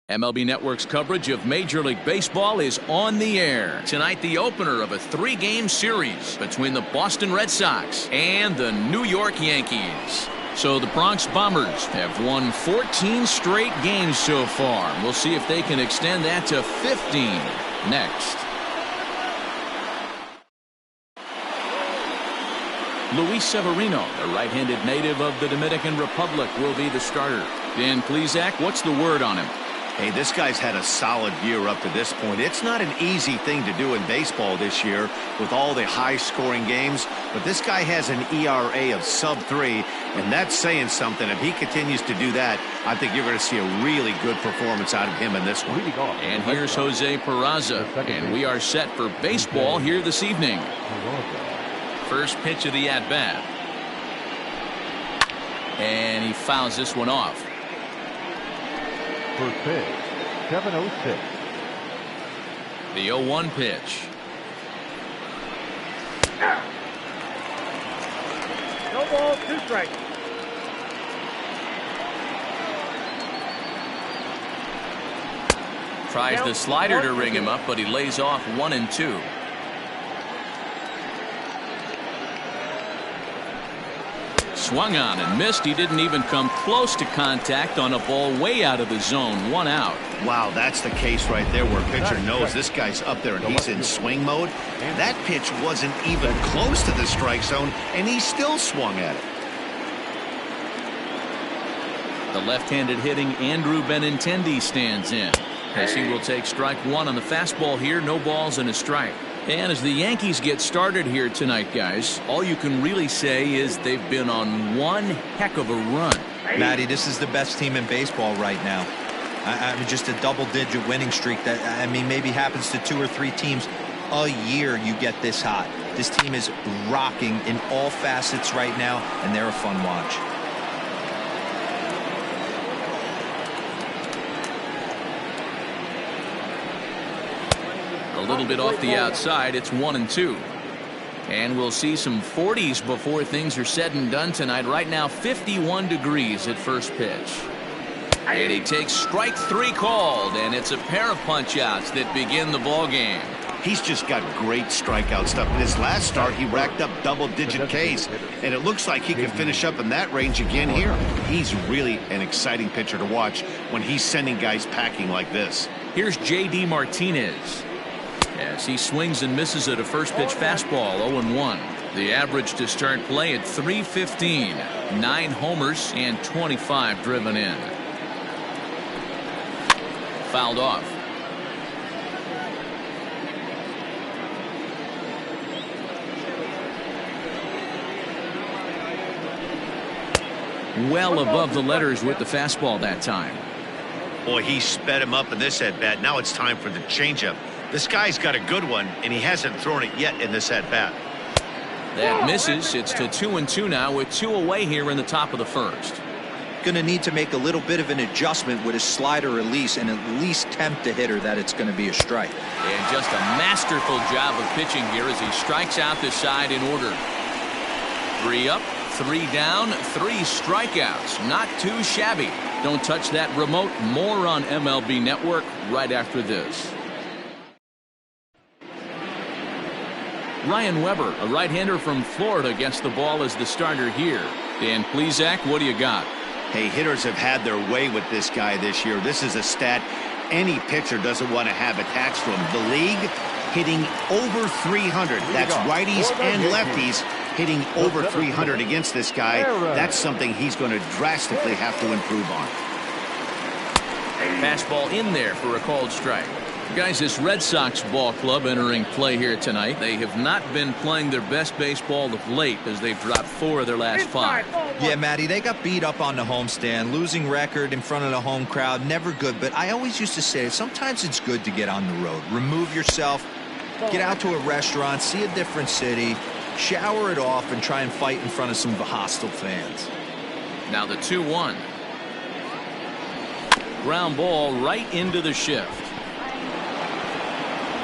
MLB Network's coverage of Major League Baseball is on the air. Tonight, the opener of a 3-game series between the Boston Red Sox and the New York Yankees. So the Bronx Bombers have won 14 straight games so far. We'll see if they can extend that to 15 next. Luis Severino, the right-handed native of the Dominican Republic, will be the starter. Dan Plesac, what's the word on him? Hey, this guy's had a solid year up to this point. It's not an easy thing to do in baseball this year with all the high-scoring games, but this guy has an ERA of sub-3, and that's saying something. If he continues to do that, I think you're going to see a really good performance out of him in this one. And here's Jose Peraza, and we are set for baseball here this evening. First pitch of the at-bat. And he fouls this one off. First pitch, 7:06. The 0-1 pitch. No ball, 2 strikes. Tries the slider to ring him up, but he lays off 1 and 2. Swung on and missed. He didn't even come close to contact on a ball way out of the zone. 1 out. Wow, that's the case right there where a pitcher knows this guy's up there and he's in swing mode. That pitch wasn't even close to the strike zone, and he still swung at it. The left-handed hitting Andrew Benintendi stands in, as he will take strike 1 on the fastball here. No balls and a strike. And as the Yankees get started here tonight, guys, all you can really say is they've been on one heck of a run. Matty, this is the best team in baseball right now. I mean, just a double-digit winning streak that, I mean, maybe happens to 2 or 3 teams a year. You get this hot. This team is rocking in all facets right now, and they're a fun watch. A little bit off the outside. It's 1 and 2. And we'll see some 40s before things are said and done tonight. Right now, 51 degrees at first pitch. And he takes strike 3 called, and it's a pair of punch-outs that begin the ball game. He's just got great strikeout stuff. In his last start, he racked up double-digit Ks, and it looks like he can finish up in that range again here. He's really an exciting pitcher to watch when he's sending guys packing like this. Here's J.D. Martinez, as he swings and misses at a first pitch fastball. 0-1. The average to start play at .315. 9 homers and 25 driven in. Fouled off. Well above the letters with the fastball that time. Boy, he sped him up in this at-bat. Now it's time for the changeup. This guy's got a good one, and he hasn't thrown it yet in this at-bat. That misses. It's to 2 and 2 now with 2 away here in the top of the first. Going to need to make a little bit of an adjustment with his slider release and at least tempt the hitter that it's going to be a strike. And just a masterful job of pitching here as he strikes out the side in order. 3 up, 3 down, 3 strikeouts. Not too shabby. Don't touch that remote. More on MLB Network right after this. Ryan Weber, a right-hander from Florida, gets the ball as the starter here. Dan Plesac, what do you got? Hey, hitters have had their way with this guy this year. This is a stat any pitcher doesn't want to have attached to him. The league hitting over 300. That's righties and lefties hitting over 300 against this guy. That's something he's going to drastically have to improve on. Fastball in there for a called strike. Guys, this Red Sox ball club entering play here tonight. They have not been playing their best baseball of late as they've dropped 4 of their last 5. Yeah, Matty, they got beat up on the homestand. Losing record in front of the home crowd, never good. But I always used to say sometimes it's good to get on the road. Remove yourself, get out to a restaurant, see a different city, shower it off, and try and fight in front of some hostile fans. Now the 2-1. Ground ball right into the shift.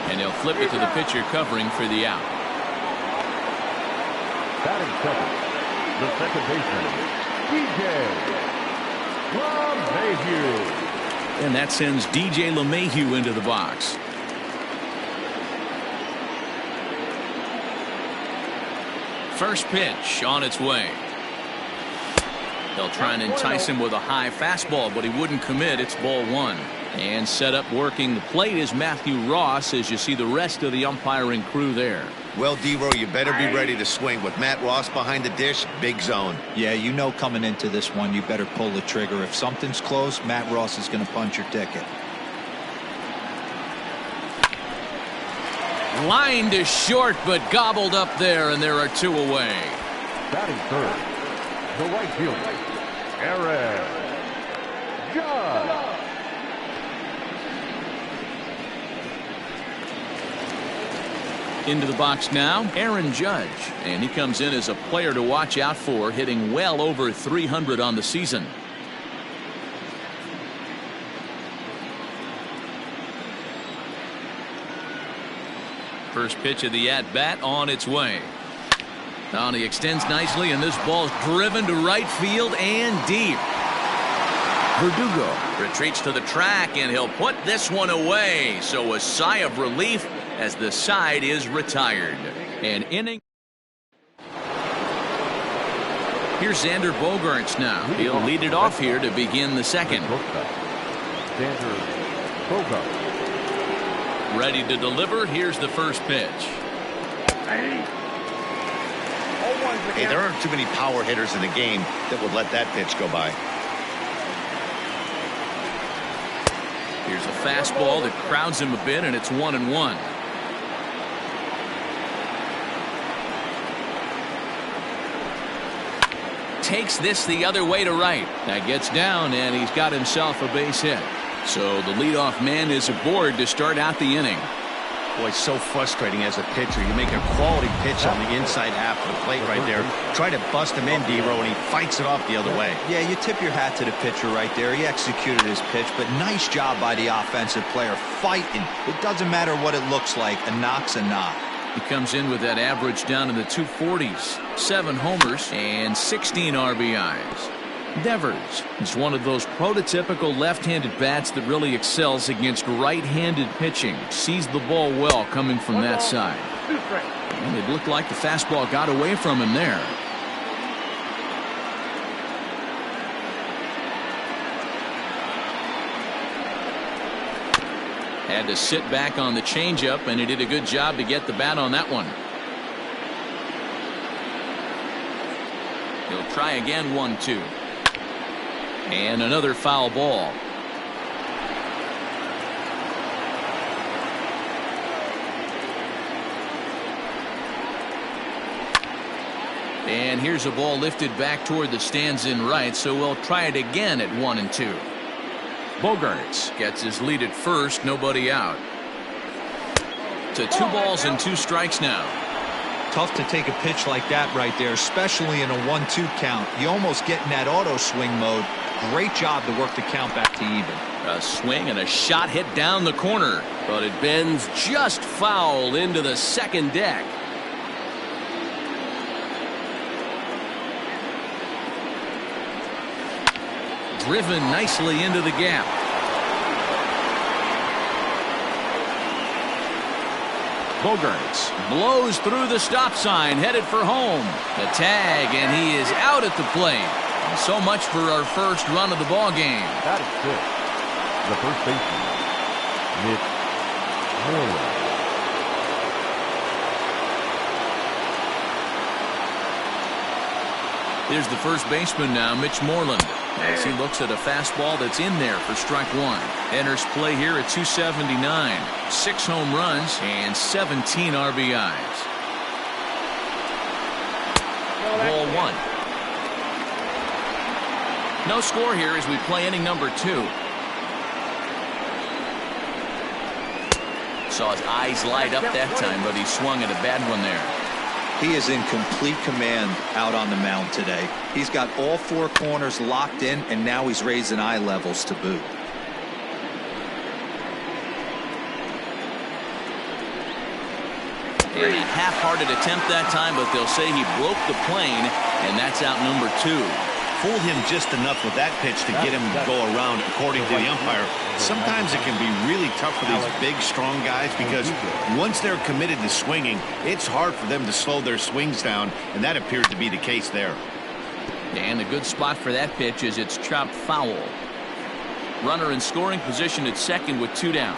And he'll flip it to the pitcher covering for the out. Batting second, the second baseman, DJ LeMahieu. And that sends DJ LeMahieu into the box. First pitch on its way. They'll try and entice him with a high fastball, but he wouldn't commit. It's ball one. And set up working the plate is Matthew Ross, as you see the rest of the umpiring crew there. Well, D-Row, you better be ready to swing. With Matt Ross behind the dish, big zone. Yeah, you know coming into this one, you better pull the trigger. If something's close, Matt Ross is going to punch your ticket. Line to short, but gobbled up there, and there are two away. Batting third, the right fielder, Aaron Judge. Into the box now, Aaron Judge, and he comes in as a player to watch out for, hitting well over 300 on the season. First pitch of the at-bat on its way. Now he extends nicely, and this ball's driven to right field and deep. Verdugo retreats to the track, and he'll put this one away. So a sigh of relief as the side is retired. An inning. Here's Xander Bogaerts now. He'll lead it off here to begin the second. Xander Bogaerts. Ready to deliver. Here's the first pitch. Hey, there aren't too many power hitters in the game that would let that pitch go by. Here's a fastball that crowds him a bit, and it's 1-1. Takes this the other way to right. That gets down, and he's got himself a base hit. So the leadoff man is aboard to start out the inning. Boy, it's so frustrating as a pitcher. You make a quality pitch on the inside half of the plate right there. Try to bust him in, D-Row, and he fights it off the other way. Yeah, you tip your hat to the pitcher right there. He executed his pitch, but nice job by the offensive player fighting. It doesn't matter what it looks like. A knock's a knock. He comes in with that average down in the 240s. 7 homers and 16 RBIs. Devers is one of those prototypical left-handed bats that really excels against right-handed pitching. Sees the ball well coming from that side. And it looked like the fastball got away from him there. Had to sit back on the changeup, and he did a good job to get the bat on that one. He'll try again, 1-2. And another foul ball. And here's a ball lifted back toward the stands in right, so we'll try it again at 1-2. Bogaerts gets his lead at first, nobody out. To 2 balls and 2 strikes now. Tough to take a pitch like that right there, especially in a 1-2 count. You almost get in that auto swing mode. Great job to work the count back to even. A swing and a shot hit down the corner, but it bends just foul into the second deck. Driven nicely into the gap. Bogaerts blows through the stop sign, headed for home. The tag, and he is out at the plate. So much for our first run of the ball game. That is 6. The first baseman, Mitch Moreland. Here's the first baseman now, Mitch Moreland, as he looks at a fastball that's in there for strike 1. Enters play here at 279. 6 home runs and 17 RBIs. Ball 1. No score here as we play inning number 2. Saw his eyes light up that time, but he swung at a bad one there. He is in complete command out on the mound today. He's got all 4 corners locked in, and now he's raising eye levels to boot. A half-hearted attempt that time, but they'll say he broke the plane, and that's out number 2. fooled him just enough with that pitch to get him to go around, according to the umpire. Sometimes it can be really tough for these big, strong guys because once they're committed to swinging, it's hard for them to slow their swings down, and that appeared to be the case there. And a good spot for that pitch is it's chopped foul. Runner in scoring position at second with 2 down.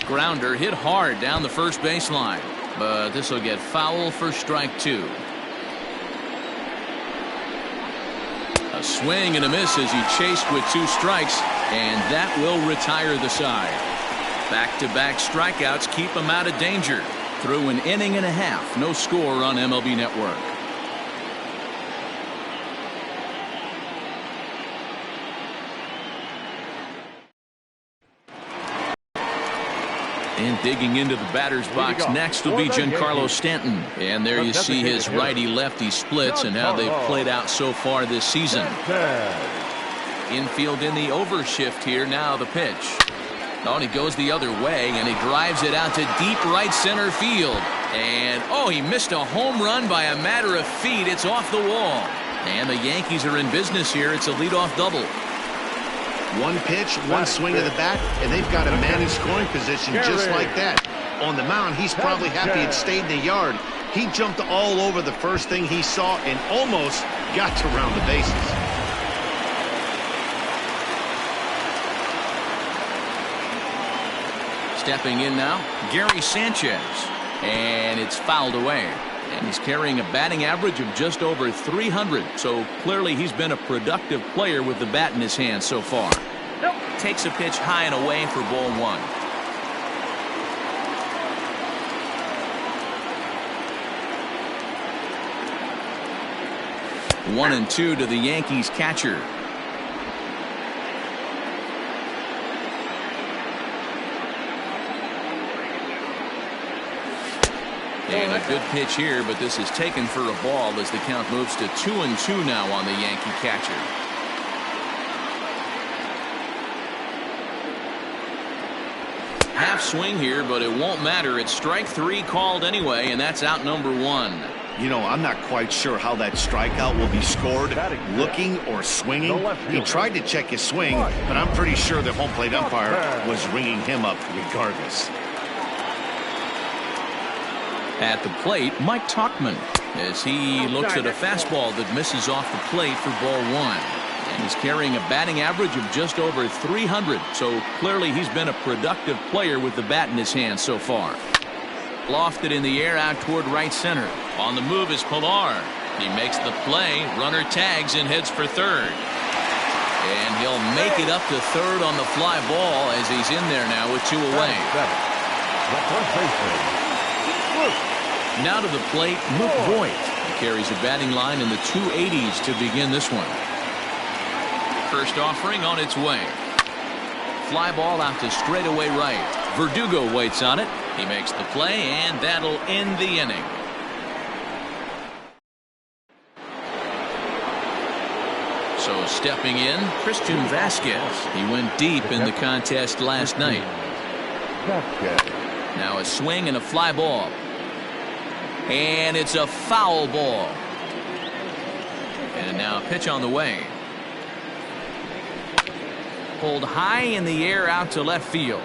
Grounder hit hard down the first baseline, but this will get foul for strike 2. A swing and a miss as he chased with 2 strikes, and that will retire the side. Back-to-back strikeouts keep him out of danger. Through an inning and a half, no score on MLB Network. And digging into the batter's box next will be Giancarlo Stanton. And there you see his righty-lefty splits and how they've played out so far this season. Infield in the overshift here. Now the pitch. Oh, and he goes the other way, and he drives it out to deep right center field. And, oh, he missed a home run by a matter of feet. It's off the wall. And the Yankees are in business here. It's a leadoff double. One pitch, one swing of the bat, and they've got a man in scoring position just like that. On the mound, he's probably happy it stayed in the yard. He jumped all over the first thing he saw and almost got to round the bases. Stepping in now, Gary Sanchez. And it's fouled away. And he's carrying a batting average of just over 300. So clearly he's been a productive player with the bat in his hand so far. Takes a pitch high and away for ball 1. 1-2 to the Yankees catcher. And a good pitch here, but this is taken for a ball as the count moves to 2-2 now on the Yankee catcher. Half swing here, but it won't matter. It's strike 3 called anyway, and that's out number 1. You know, I'm not quite sure how that strikeout will be scored, looking or swinging. He tried to check his swing, but I'm pretty sure the home plate umpire was ringing him up regardless. At the plate, Mike Tauchman, as he looks at a fastball that misses off the plate for ball 1. And he's carrying a batting average of just over 300, so clearly he's been a productive player with the bat in his hand so far. Lofted in the air out toward right center. On the move is Pilar. He makes the play, runner tags and heads for third. And he'll make it up to third on the fly ball as he's in there now with 2 away. Now to the plate, Luke Voigt. He carries a batting line in the 280s to begin this one. First offering on its way. Fly ball out to straightaway right. Verdugo waits on it. He makes the play, and that'll end the inning. So stepping in, Christian Vasquez. He went deep in the contest last night. Now a swing and a fly ball. And it's a foul ball. And now a pitch on the way. Pulled high in the air out to left field.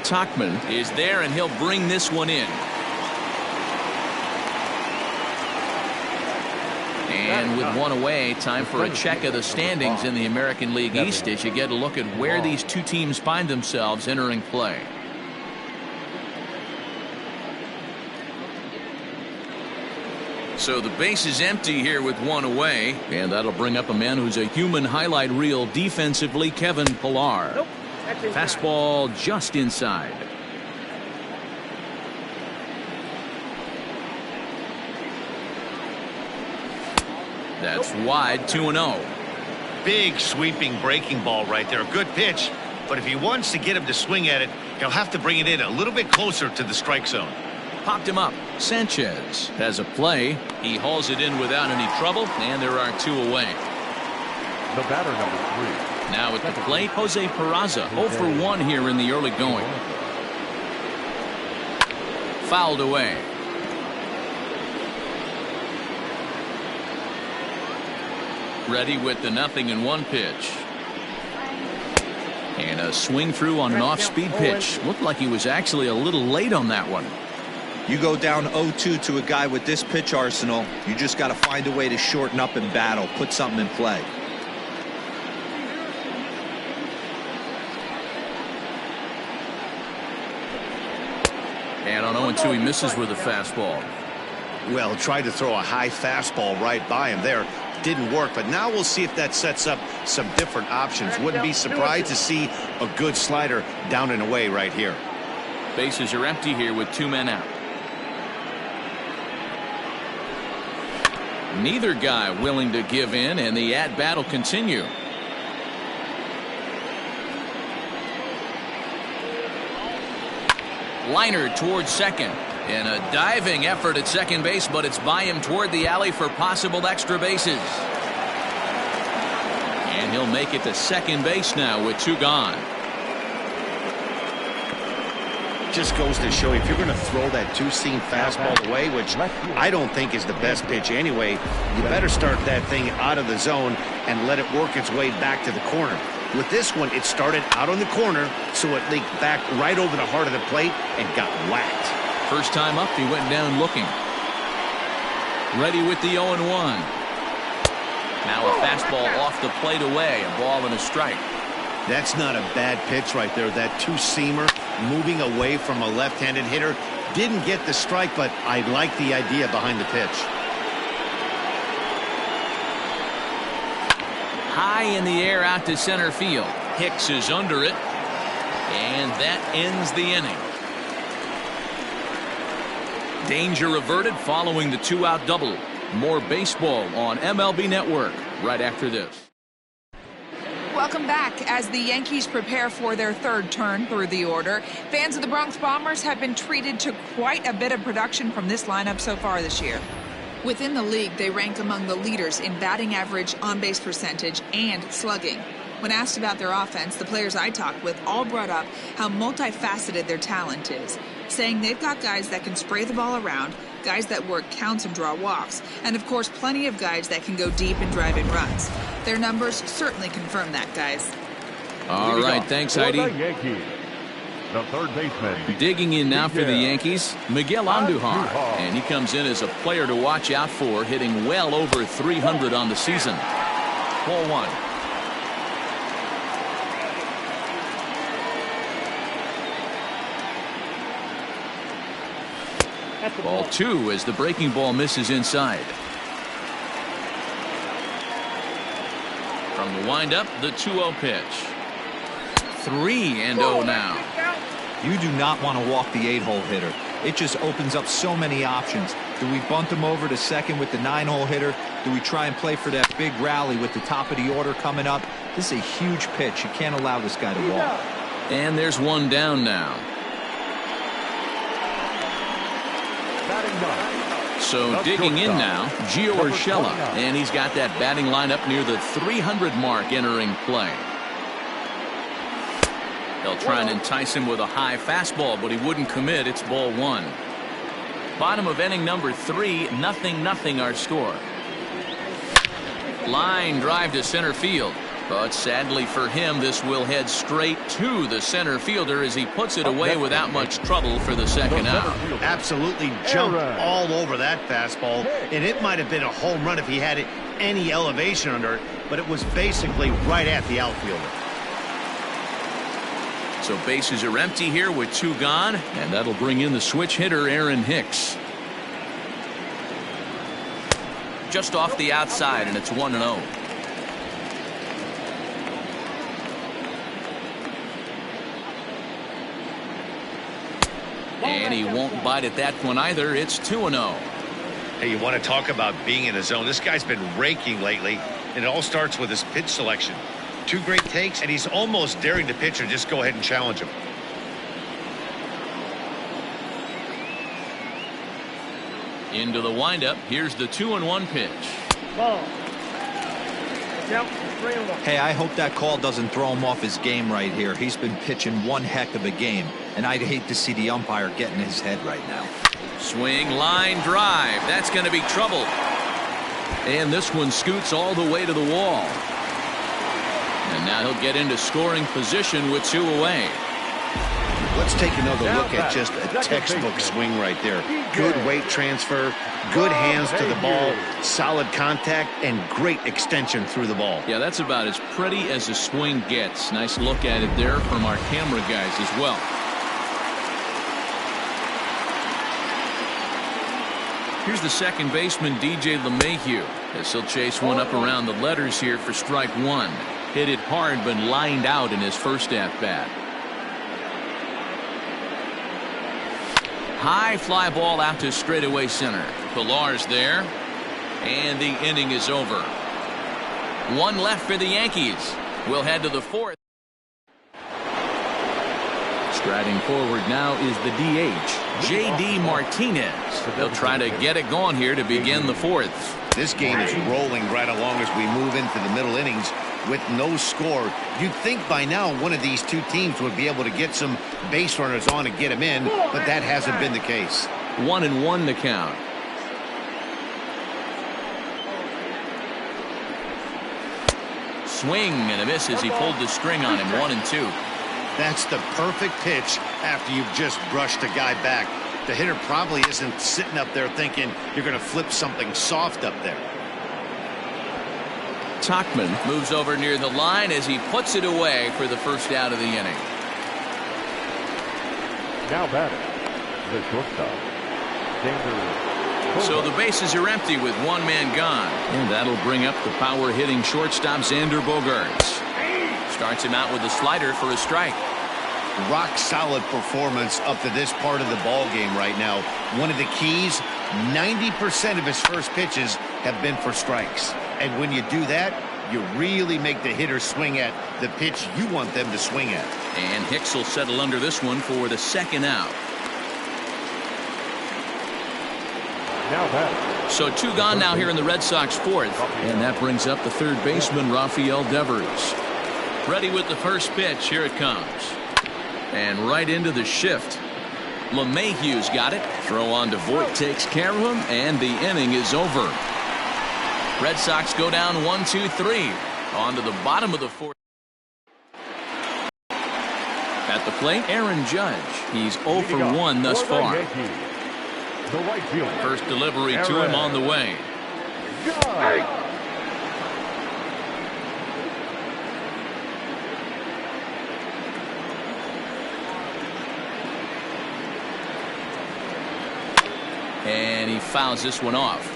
Tauchman is there, and he'll bring this one in. And with 1 away, time for a check of the standings in the American League East as you get a look at where these 2 teams find themselves entering play. So the base is empty here with 1 away, and that'll bring up a man who's a human highlight reel defensively, Kevin Pilar. Nope. Fastball just inside. That's wide, 2-0. Big sweeping breaking ball right there. A good pitch, but if he wants to get him to swing at it, he'll have to bring it in a little bit closer to the strike zone. Popped him up. Sanchez has a play. He hauls it in without any trouble, and there are 2 away. The batter, number 3. Now at the plate, Jose Peraza, 0 for 1 here in the early going. Fouled away. Ready with the 0-1 pitch. And a swing through on an off-speed pitch. Looked like he was actually a little late on that one. You go down 0-2 to a guy with this pitch arsenal, you just got to find a way to shorten up and battle, put something in play. And on 0-2, he misses with a fastball. Well, tried to throw a high fastball right by him there. Didn't work, but now we'll see if that sets up some different options. Wouldn't be surprised to see a good slider down and away right here. Bases are empty here with 2 men out. Neither guy willing to give in, and the at-bat will continue. Liner towards second. And a diving effort at second base, but it's by him toward the alley for possible extra bases. And he'll make it to second base now with 2 gone. Just goes to show you, if you're going to throw that two-seam fastball away, which I don't think is the best pitch anyway, you better start that thing out of the zone and let it work its way back to the corner. With this one, it started out on the corner, so it leaked back right over the heart of the plate and got whacked. First time up, he went down looking. Ready with the 0-1. Now a fastball off the plate away, a ball and a strike. That's not a bad pitch right there. That two-seamer moving away from a left-handed hitter. Didn't get the strike, but I like the idea behind the pitch. High in the air out to center field. Hicks is under it. And that ends the inning. Danger averted following the 2-out double. More baseball on MLB Network right after this. Welcome back. As the Yankees prepare for their third turn through the order, fans of the Bronx Bombers have been treated to quite a bit of production from this lineup so far this year. Within the league, they rank among the leaders in batting average, on-base percentage, and slugging. When asked about their offense, the players I talked with all brought up how multifaceted their talent is, saying they've got guys that can spray the ball around, guys that work counts and draw walks, and of course plenty of guys that can go deep and drive in runs. Their numbers certainly confirm that, guys. All right, thanks, Heidi. Yankees, the third baseman. Digging in now for the Yankees, Miguel Andujar. And he comes in as a player to watch out for, hitting well over 300 on the season. Ball 1. Ball 2 as the breaking ball misses inside. From the windup, the 2-0 pitch. 3-0 now. You do not want to walk the 8-hole hitter. It just opens up so many options. Do we bunt him over to second with the 9-hole hitter? Do we try and play for that big rally with the top of the order coming up? This is a huge pitch. You can't allow this guy to walk. And there's one down now. So digging in now, Gio Urshela, and he's got that batting lineup near the 300 mark entering play. They'll try and entice him with a high fastball, but he wouldn't commit. It's ball 1. Bottom of inning number 3, 0-0 our score. Line drive to center field. But sadly for him, this will head straight to the center fielder as he puts it away without much trouble for the second out. Absolutely jumped all over that fastball, and it might have been a home run if he had any elevation under it, but it was basically right at the outfielder. So bases are empty here with 2 gone, and that'll bring in the switch hitter Aaron Hicks. Just off the outside, and it's 1-0. And he won't bite at that one either. It's 2-0. Hey, you want to talk about being in the zone? This guy's been raking lately, and it all starts with his pitch selection. 2 great takes, and he's almost daring the pitcher just go ahead and challenge him. Into the windup. Here's the 2-1 pitch. Ball. Yep, 3-1. Hey, I hope that call doesn't throw him off his game right here. He's been pitching one heck of a game, and I'd hate to see the umpire get in his head right now. Swing, line, drive. That's going to be trouble. And this one scoots all the way to the wall. And now he'll get into scoring position with 2 away. Let's take another look at just a textbook swing right there. Good weight transfer, good hands to the ball, solid contact, and great extension through the ball. Yeah, that's about as pretty as a swing gets. Nice look at it there from our camera guys as well. Here's the second baseman, DJ LeMahieu, as he'll chase one up around the letters here for strike 1. Hit it hard, but lined out in his first at-bat. High fly ball out to straightaway center. Pilar's there, and the inning is over. 1 left for the Yankees. We'll head to the 4th. Striding forward now is the DH, J.D. Martinez. They'll try to get it going here to begin the 4th. This game is rolling right along as we move into the middle innings with no score. You'd think by now one of these two teams would be able to get some base runners on and get them in, but that hasn't been the case. 1-1 the count. Swing and a miss as he pulled the string on him. 1-2. That's the perfect pitch after you've just brushed a guy back. The hitter probably isn't sitting up there thinking you're going to flip something soft up there. Tauchman moves over near the line as he puts it away for the first out of the inning. Now batting, the shortstop, Xander. So the bases are empty with 1 man gone. And that'll bring up the power-hitting shortstop Xander Bogaerts. Starts him out with a slider for a strike. Rock solid performance up to this part of the ball game right now. One of the keys, 90% of his first pitches have been for strikes. And when you do that, you really make the hitter swing at the pitch you want them to swing at. And Hicks will settle under this one for the second out. Now batting. So 2 gone now here in the Red Sox 4th. And that brings up the third baseman, Rafael Devers. Ready with the first pitch. Here it comes. And right into the shift. LeMahieu's got it. Throw on to Voit takes care of him, and the inning is over. Red Sox go down 1-2-3. On to the bottom of the 4th. At the plate, Aaron Judge. He's 0 for 1 thus far. First delivery to him on the way. And he fouls this one off.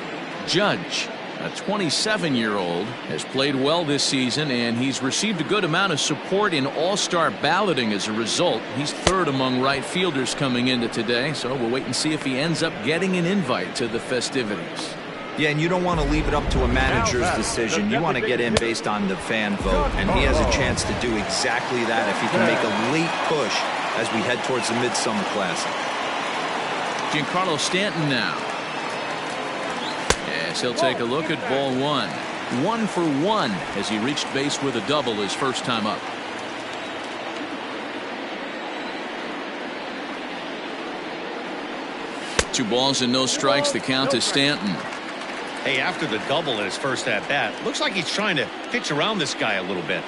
Judge, a 27-year-old, has played well this season, and he's received a good amount of support in all-star balloting as a result. He's 3rd among right fielders coming into today, so we'll wait and see if he ends up getting an invite to the festivities. Yeah, and you don't want to leave it up to a manager's decision. You want to get in based on the fan vote, and he has a chance to do exactly that if he can make a late push as we head towards the Midsummer Classic. Giancarlo Stanton now. Yes, he'll take a look at ball 1. 1 for 1 as he reached base with a double his first time up. Two balls and no strikes. The count to Stanton. Hey, after the double in his first at-bat, looks like he's trying to pitch around this guy a little bit.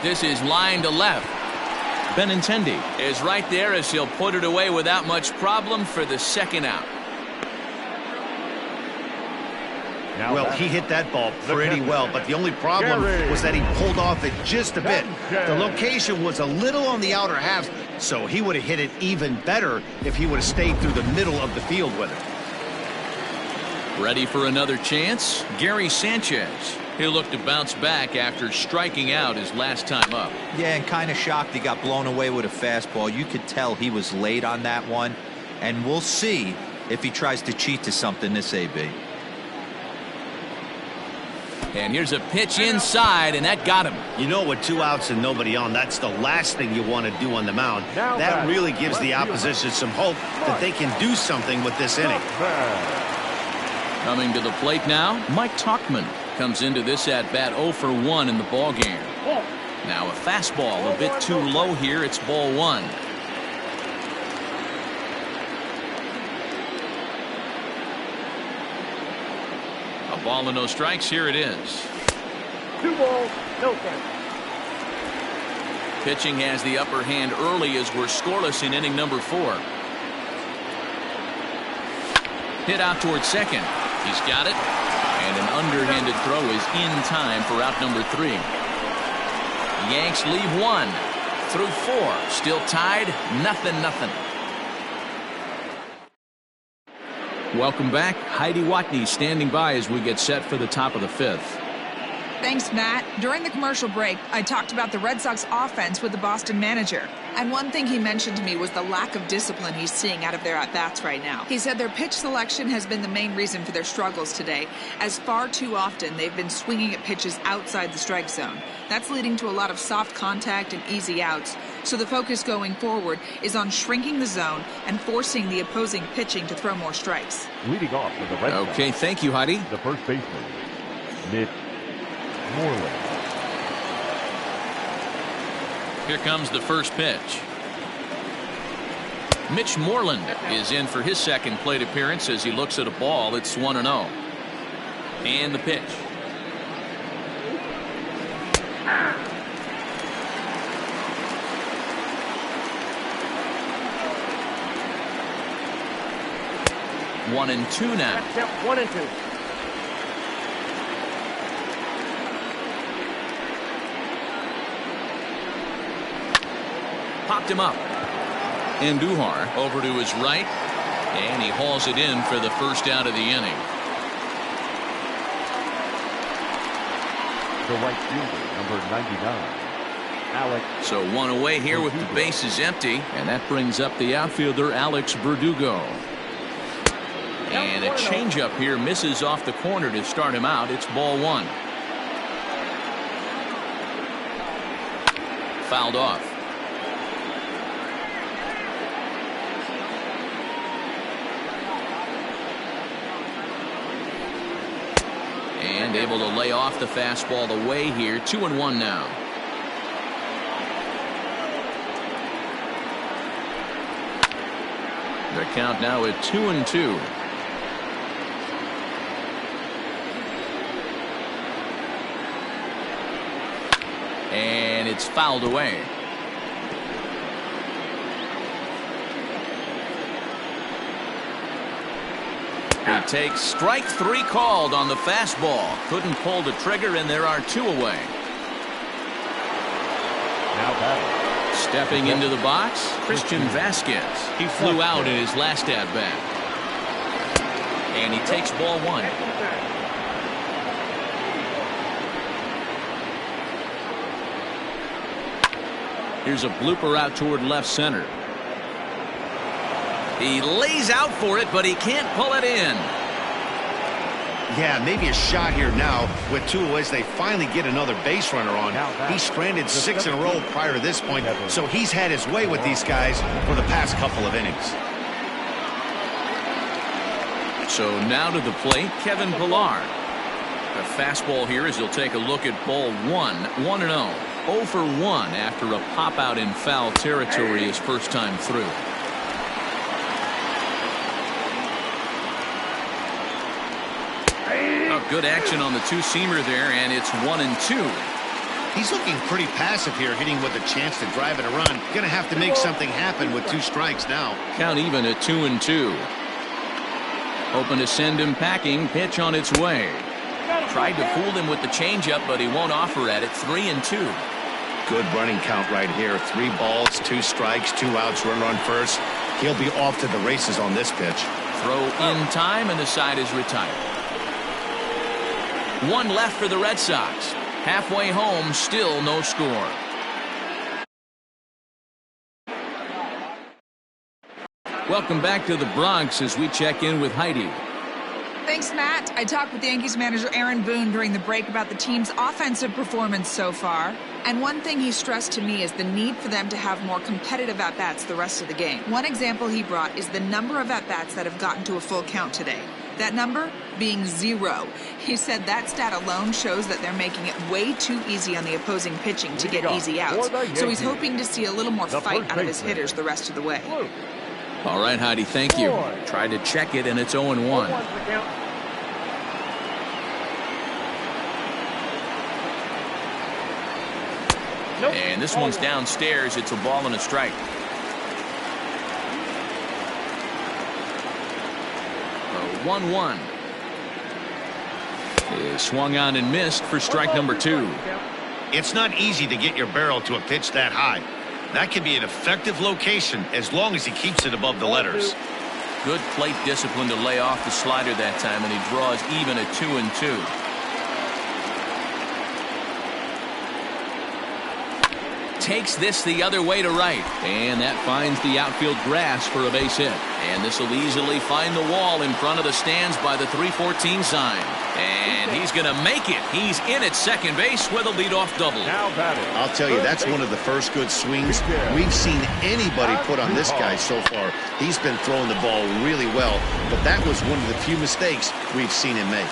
This is line to left. Benintendi is right there as he'll put it away without much problem for the second out. Well, he hit that ball pretty well, but the only problem was that he pulled off it just a bit. The location was a little on the outer half, so he would have hit it even better if he would have stayed through the middle of the field with it. Ready for another chance? Gary Sanchez. He'll look to bounce back after striking out his last time up. Yeah, and kind of shocked he got blown away with a fastball. You could tell he was late on that one, and we'll see if he tries to cheat to something this AB. And here's a pitch inside, and that got him. You know, with 2 outs and nobody on, that's the last thing you want to do on the mound. That really gives the opposition some hope that they can do something with this inning. Coming to the plate now, Mike Tauchman comes into this at-bat 0 for 1 in the ballgame. Now a fastball a bit too low here. It's ball 1. ball and no strikes. Here it is. 2 balls, no strikes. Pitching has the upper hand early as we're scoreless in inning number 4. Hit out towards second. He's got it. And an underhanded throw is in time for out number 3. Yanks leave 1 through 4. Still tied, 0-0. Welcome back. Heidi Watney standing by as we get set for the top of the 5th. Thanks, Matt. During the commercial break, I talked about the Red Sox offense with the Boston manager. And one thing he mentioned to me was the lack of discipline he's seeing out of their at-bats right now. He said their pitch selection has been the main reason for their struggles today, as far too often they've been swinging at pitches outside the strike zone. That's leading to a lot of soft contact and easy outs. So the focus going forward is on shrinking the zone and forcing the opposing pitching to throw more strikes. Leading off with the Red Sox. Okay, thank you, Heidi. The first baseman, Mitch Moreland. Here comes the first pitch. Mitch Moreland is in for his second plate appearance as he looks at a ball. It's 1-0. And the pitch. One and two now. 1 and 2. Popped him up. Andujar over to his right, and he hauls it in for the first out of the inning. The right fielder, number 99, Alex. So 1 away here with the bases empty, and that brings up the outfielder Alex Verdugo. And a changeup here misses off the corner to start him out. It's ball 1. Fouled off. And able to lay off the fastball away here. 2-1 now. The count now at 2-2. And it's fouled away. He takes strike 3 called on the fastball. Couldn't pull the trigger, and there are 2 away. Now batting. Stepping into the box, Christian Vasquez. He flew out in his last at-bat. And he takes ball 1. Here's a blooper out toward left center. He lays out for it, but he can't pull it in. Yeah, maybe a shot here now with 2 away as they finally get another base runner on. He stranded 6 in a row prior to this point, so he's had his way with these guys for the past couple of innings. So now to the plate, Kevin Pillar. A fastball here as he'll take a look at ball 1. 1-0. 0 for 1 after a pop out in foul territory his first time through. Good action on the 2-seamer there, and it's 1-2. He's looking pretty passive here, hitting with a chance to drive it a run. Gonna have to make something happen with 2 strikes now. Count even at 2-2. Hoping to send him packing. Pitch on its way. Tried to fool him with the changeup, but he won't offer at it. 3-2. Good running count right here. 3 balls, 2 strikes, 2 outs, runner on first. He'll be off to the races on this pitch. Throw in time, and the side is retired. 1 left for the Red Sox. Halfway home, still no score. Welcome back to the Bronx as we check in with Heidi. Thanks, Matt. I talked with Yankees manager Aaron Boone during the break about the team's offensive performance so far. And one thing he stressed to me is the need for them to have more competitive at-bats the rest of the game. One example he brought is the number of at-bats that have gotten to a full count today. That number being 0. He said that stat alone shows that they're making it way too easy on the opposing pitching to get easy outs. So he's hoping to see a little more fight out of his hitters the rest of the way. All right, Heidi, thank you. Tried to check it, and it's 0-1. And this one's downstairs. It's a ball and a strike. 1-1. Is swung on and missed for strike number 2. It's not easy to get your barrel to a pitch that high. That can be an effective location as long as he keeps it above the letters. Good plate discipline to lay off the slider that time, and he draws even at 2-2. Takes this the other way to right, and that finds the outfield grass for a base hit. And this will easily find the wall in front of the stands by the 314 sign. And he's going to make it. He's in at second base with a leadoff double. I'll tell you, that's one of the first good swings we've seen anybody put on this guy so far. He's been throwing the ball really well, but that was one of the few mistakes we've seen him make.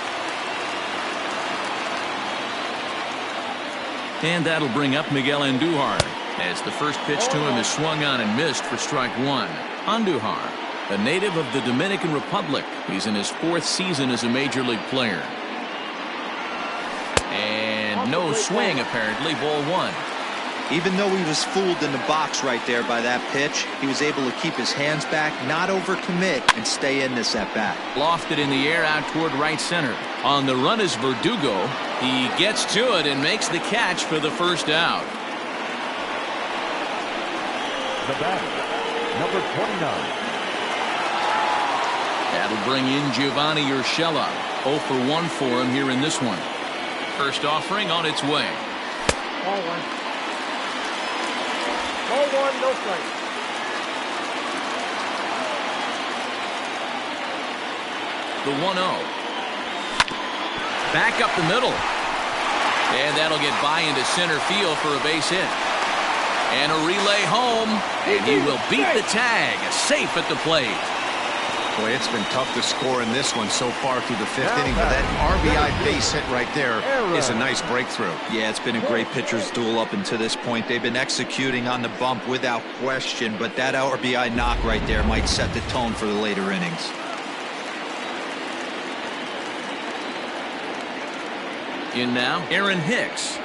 And that'll bring up Miguel Andujar, as the first pitch to him is swung on and missed for strike 1. Andujar, a native of the Dominican Republic. He's in his 4th season as a major league player. And no swing, apparently. Ball 1. Even though he was fooled in the box right there by that pitch, he was able to keep his hands back, not overcommit, and stay in this at bat. Lofted in the air out toward right center. On the run is Verdugo. He gets to it and makes the catch for the first out. The batter, number 29. That'll bring in Giovanni Urshela. 0 for 1 for him here in this one. First offering on its way. Ball 1. Ball 1, no strike. The 1-0. Back up the middle. And that'll get by into center field for a base hit. And a relay home. And he will beat the tag. Safe at the plate. Boy, it's been tough to score in this one so far through the 5th inning, but that RBI base hit right there is a nice breakthrough. Yeah, it's been a great pitcher's duel up until this point. They've been executing on the bump without question, but that RBI knock right there might set the tone for the later innings. In now, Aaron Hicks.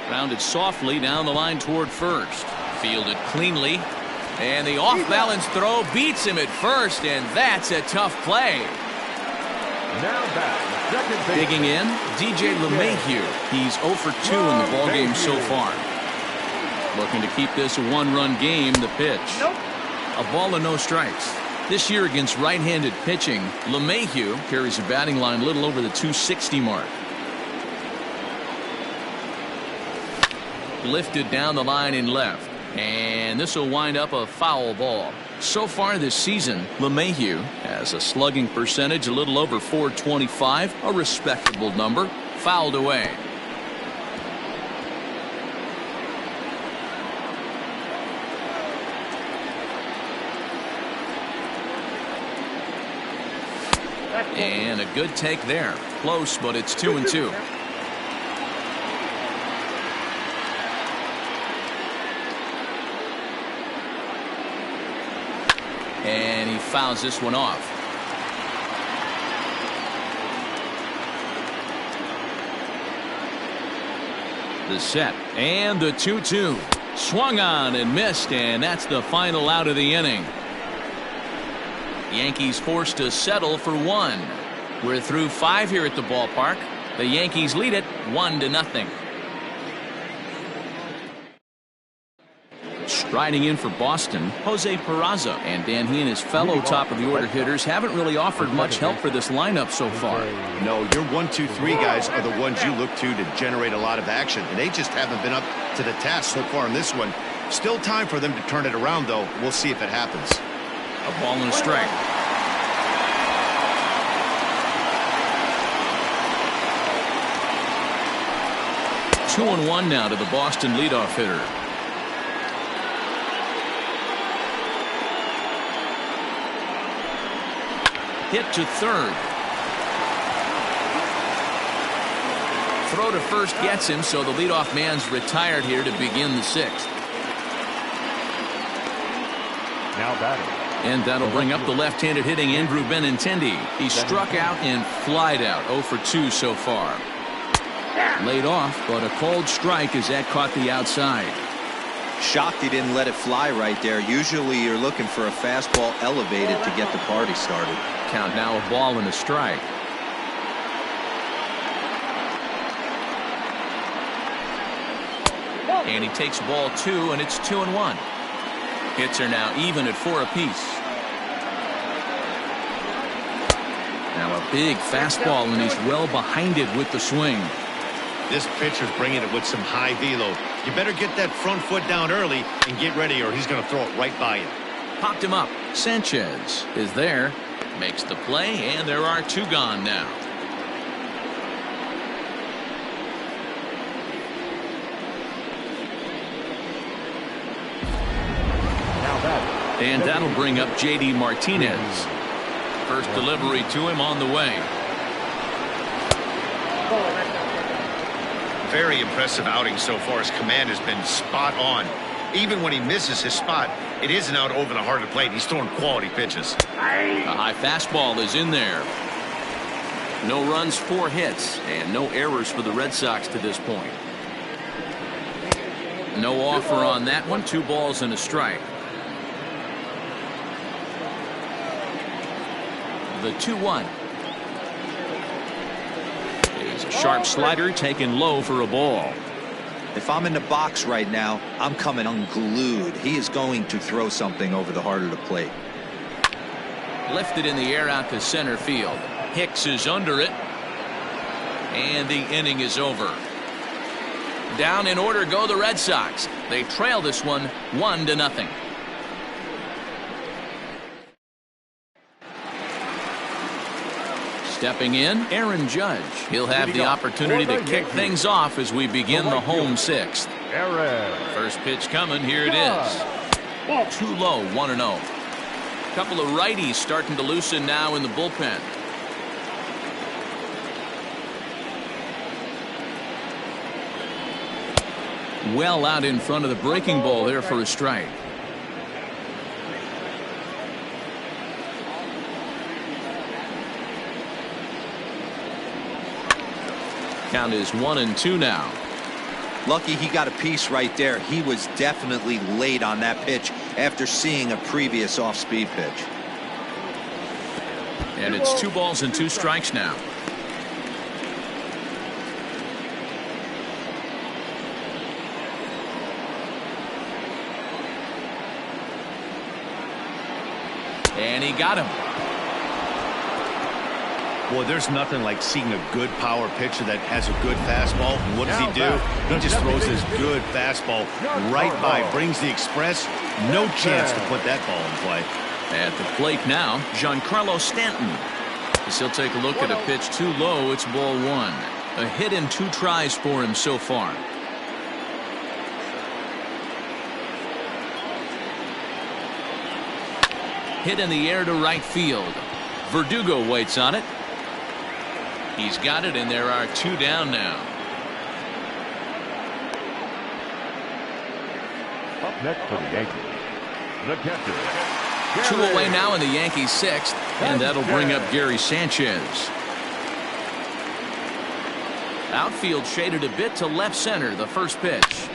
Rounded softly down the line toward first. Fielded cleanly. And the off-balance throw beats him at first, and that's a tough play. Now back, second base. Digging in, DJ LeMahieu. He's 0 for 2 in the ballgame so far. Looking to keep this a 1-run game. The pitch. A ball and no strikes. This year against right-handed pitching, LeMahieu carries a batting line a little over the 260 mark. Lifted down the line in left. And this will wind up a foul ball. So far this season, LeMahieu has a slugging percentage a little over .425, a respectable number. Fouled away. And a good take there. Close, but it's 2-2. And he fouls this one off. The set and the 2-2. Swung on and missed, and that's the final out of the inning. Yankees forced to settle for 1. We're through 5 here at the ballpark. The Yankees lead it 1-0. Striding in for Boston, Jose Peraza. And Dan, he and his fellow top-of-the-order hitters haven't really offered much help for this lineup so far. No, your 1, 2, 3 guys are the ones you look to generate a lot of action, and they just haven't been up to the task so far in this one. Still time for them to turn it around, though. We'll see if it happens. A ball and a strike. Two and 1 now to the Boston leadoff hitter. Hit to third. Throw to first gets him, so the leadoff man's retired here to begin the 6th. Now batting. And that'll bring up the left-handed hitting Andrew Benintendi. He struck out and flied out. 0 for 2 so far. Laid off, but a called strike as that caught the outside. Shocked he didn't let it fly right there. Usually you're looking for a fastball elevated to get the party started. Count now, a ball and a strike. And he takes ball 2, and it's 2-1. Hits are now even at 4 apiece. Now a big fastball, and he's well behind it with the swing. This pitcher's bringing it with some high velo. You better get that front foot down early and get ready, or he's going to throw it right by you. Popped him up. Sanchez is there. Makes the play, and there are 2 gone now. And that'll bring up J.D. Martinez. First delivery to him on the way. Very impressive outing so far. His command has been spot on. Even when he misses his spot, it isn't out over the heart of the plate. He's throwing quality pitches. A high fastball is in there. No runs, 4 hits, and no errors for the Red Sox to this point. No offer on that one. 2 balls and a strike. The 2-1. Is a sharp slider taken low for a ball. If I'm in the box right now, I'm coming unglued. He is going to throw something over the heart of the plate. Lifted in the air out to center field. Hicks is under it. And the inning is over. Down in order go the Red Sox. They trail this one 1-0. Stepping in, Aaron Judge. He'll have the opportunity to kick things off as we begin the home 6th. First pitch coming. Here it is. Too low, 1-0. Couple of righties starting to loosen now in the bullpen. Well out in front of the breaking ball there for a strike. Count is 1-2 now. Lucky he got a piece right there. He was definitely late on that pitch after seeing a previous off-speed pitch. And it's 2 balls and 2 strikes now. And he got him. Boy, there's nothing like seeing a good power pitcher that has a good fastball. And what does he do? He just throws his good fastball right by, brings the express. No chance to put that ball in play. At the plate now, Giancarlo Stanton. As he'll take a look at a pitch too low, it's ball 1. A hit in 2 tries for him so far. Hit in the air to right field. Verdugo waits on it. He's got it, and there are 2 down now. Up next for the Yankees, the catcher. 2 away now in the Yankees 6th, and that'll bring up Gary Sanchez. Outfield shaded a bit to left center, the first pitch.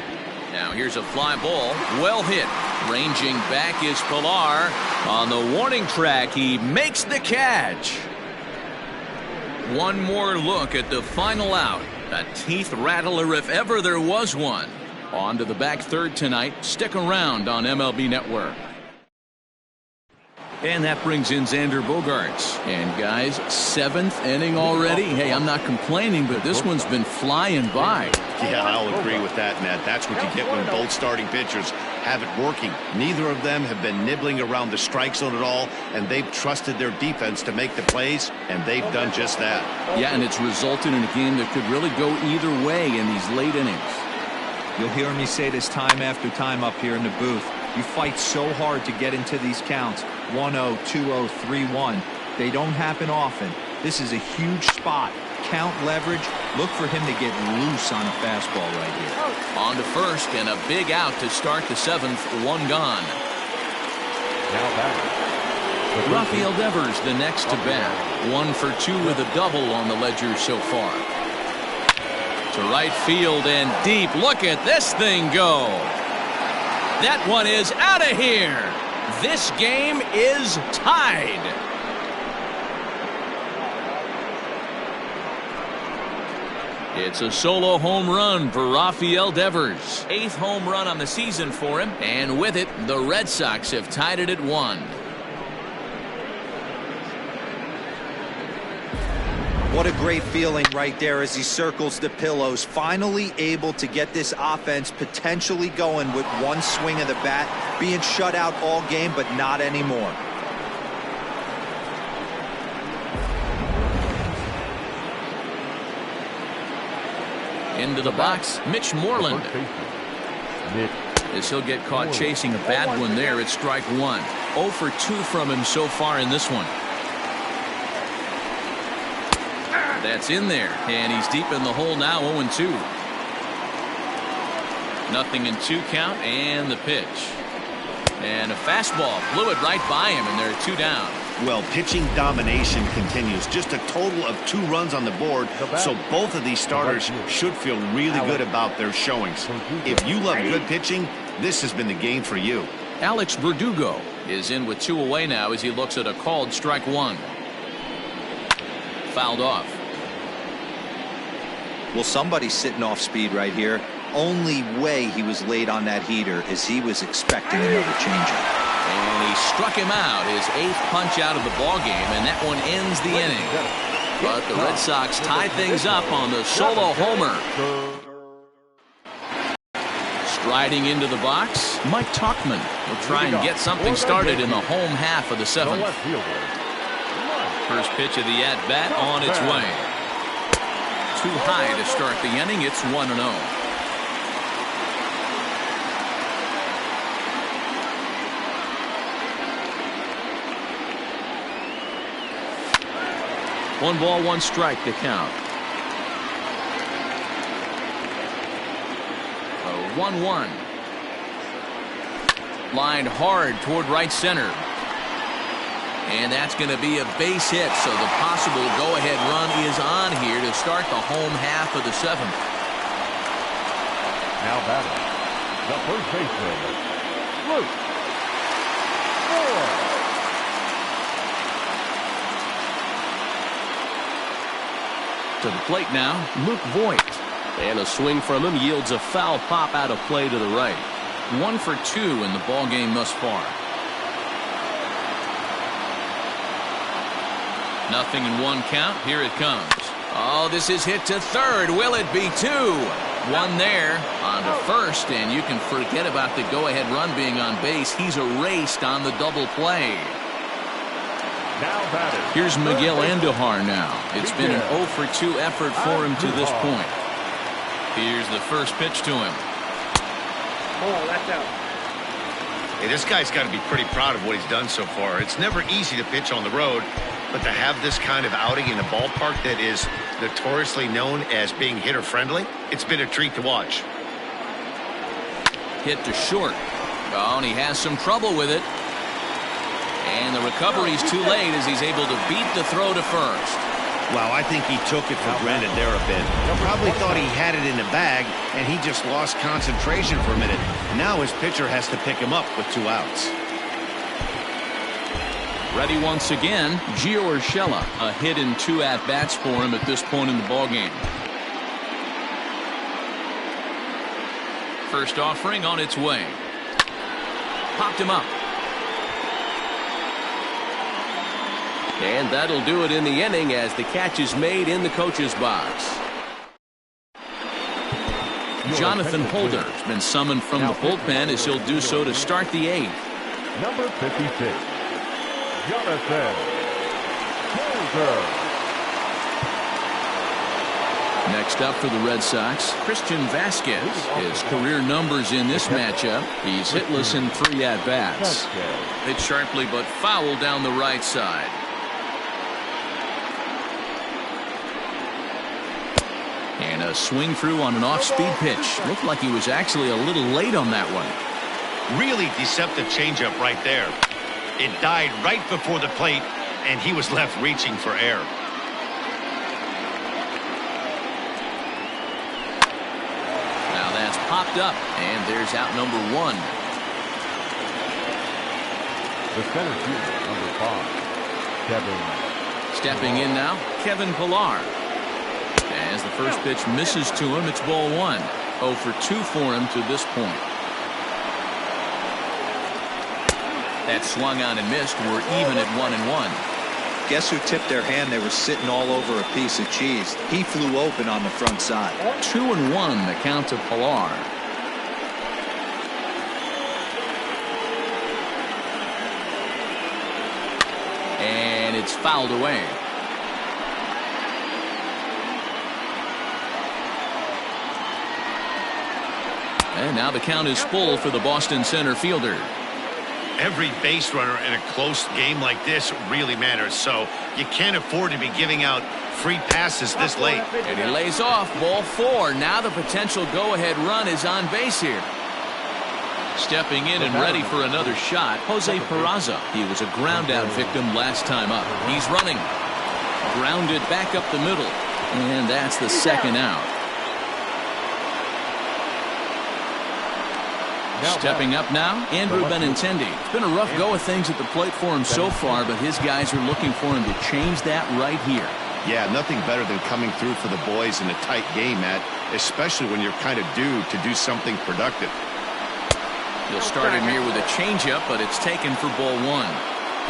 Now here's a fly ball, well hit. Ranging back is Pilar. On the warning track, he makes the catch. One more look at the final out. A teeth rattler if ever there was one. On to the back third tonight. Stick around on MLB Network. And that brings in Xander Bogaerts. And guys, 7th inning already. Hey, I'm not complaining, but this one's been flying by. Yeah, I'll agree with that, Matt. That's what you get when both starting pitchers have it working. Neither of them have been nibbling around the strike zone at all, and they've trusted their defense to make the plays, and they've done just that. Yeah, and it's resulted in a game that could really go either way in these late innings. You'll hear me say this time after time up here in the booth. You fight so hard to get into these counts. 1-0, 2-0, 3-1. They don't happen often. This is a huge spot. Count leverage. Look for him to get loose on a fastball right here. On to first, and a big out to start the 7th. 1 gone. Now back. Rafael Devers the next to bat. 1 for 2 with a double on the ledger so far. To right field and deep. Look at this thing go. That one is out of here. This game is tied. It's a solo home run for Rafael Devers. 8th home run on the season for him. And with it, the Red Sox have tied it at 1. What a great feeling right there as he circles the pillows. Finally able to get this offense potentially going with one swing of the bat. Being shut out all game, but not anymore. Into the box, Mitch Moreland. As he'll get caught chasing a bad one there, it's strike 1. 0 for 2 from him so far in this one. That's in there, and he's deep in the hole now, 0-2. Nothing in 2 count, and the pitch. And a fastball blew it right by him, and there are 2 down. Well, pitching domination continues. Just a total of 2 runs on the board, so both of these starters should feel really good about their showings. If you love good pitching, this has been the game for you. Alex Verdugo is in with 2 away now as he looks at a called strike 1. Fouled off. Well, somebody's sitting off speed right here. Only way he was late on that heater is he was expecting another changeup. And he struck him out, his 8th punch out of the ballgame, and that one ends the inning. But the Red Sox tied things up on the solo homer. Striding into the box, Mike Tauchman will try and get something started in the home half of the 7th. First pitch of the at-bat on its way. Too high to start the inning. It's 1-0. One ball, 1 strike to count. 1-1. Lined hard toward right center. And that's going to be a base hit, so the possible go-ahead run is on here to start the home half of the 7th. Now batting, the first baseman, Luke. To the plate now, Luke Voigt. And a swing from him yields a foul pop out of play to the right. 1 for 2 in the ball game thus far. Nothing in 1 count. Here it comes. Oh, this is hit to third. Will it be 2? 1 there on to first, and you can forget about the go-ahead run being on base. He's erased on the double play. Here's Miguel Andujar now. It's been an 0 for 2 effort for him to this point. Here's the first pitch to him. Oh, that's out. Hey, this guy's got to be pretty proud of what he's done so far. It's never easy to pitch on the road, but to have this kind of outing in a ballpark that is notoriously known as being hitter-friendly, it's been a treat to watch. Hit to short. Oh, and he has some trouble with it. And the recovery's too late as he's able to beat the throw to first. Wow, I think he took it for granted there a bit. Probably thought he had it in the bag, and he just lost concentration for a minute. Now his pitcher has to pick him up with 2 outs. Ready once again, Gio Urshela. A hit in 2 at-bats for him at this point in the ballgame. First offering on its way. Popped him up. And that'll do it in the inning as the catch is made in the coach's box. Jonathan Holder has been summoned from the bullpen as he'll do so to start the 8th. Number 56, Jonathan Holder. Next up for the Red Sox, Christian Vasquez. His career numbers in this matchup. He's hitless in 3 at-bats. Hit sharply but foul down the right side. And a swing through on an off-speed pitch. Looked like he was actually a little late on that one. Really deceptive changeup right there. It died right before the plate, and he was left reaching for air. Now that's popped up, and there's out number 1. The center fielder, number 5, Kevin. Stepping in now, Kevin Pillar. As the first pitch misses to him, it's ball 1. 0 for 2 for him to this point. That swung on and missed. We're even at 1-1. Guess who tipped their hand? They were sitting all over a piece of cheese. He flew open on the front side. 2-1 the count to Pillar. And it's fouled away. And now the count is full for the Boston center fielder. Every base runner in a close game like this really matters, so you can't afford to be giving out free passes this late. And he lays off, ball 4. Now the potential go-ahead run is on base here. Stepping in and ready for another shot, Jose Peraza. He was a ground-out victim last time up. He's running. Grounded back up the middle. And that's the second out. Stepping up now, Andrew Benintendi. It's been a rough go of things at the plate for him so far, but his guys are looking for him to change that right here. Yeah, nothing better than coming through for the boys in a tight game, Matt, especially when you're kind of due to do something productive. He'll start him here with a changeup, but it's taken for ball 1.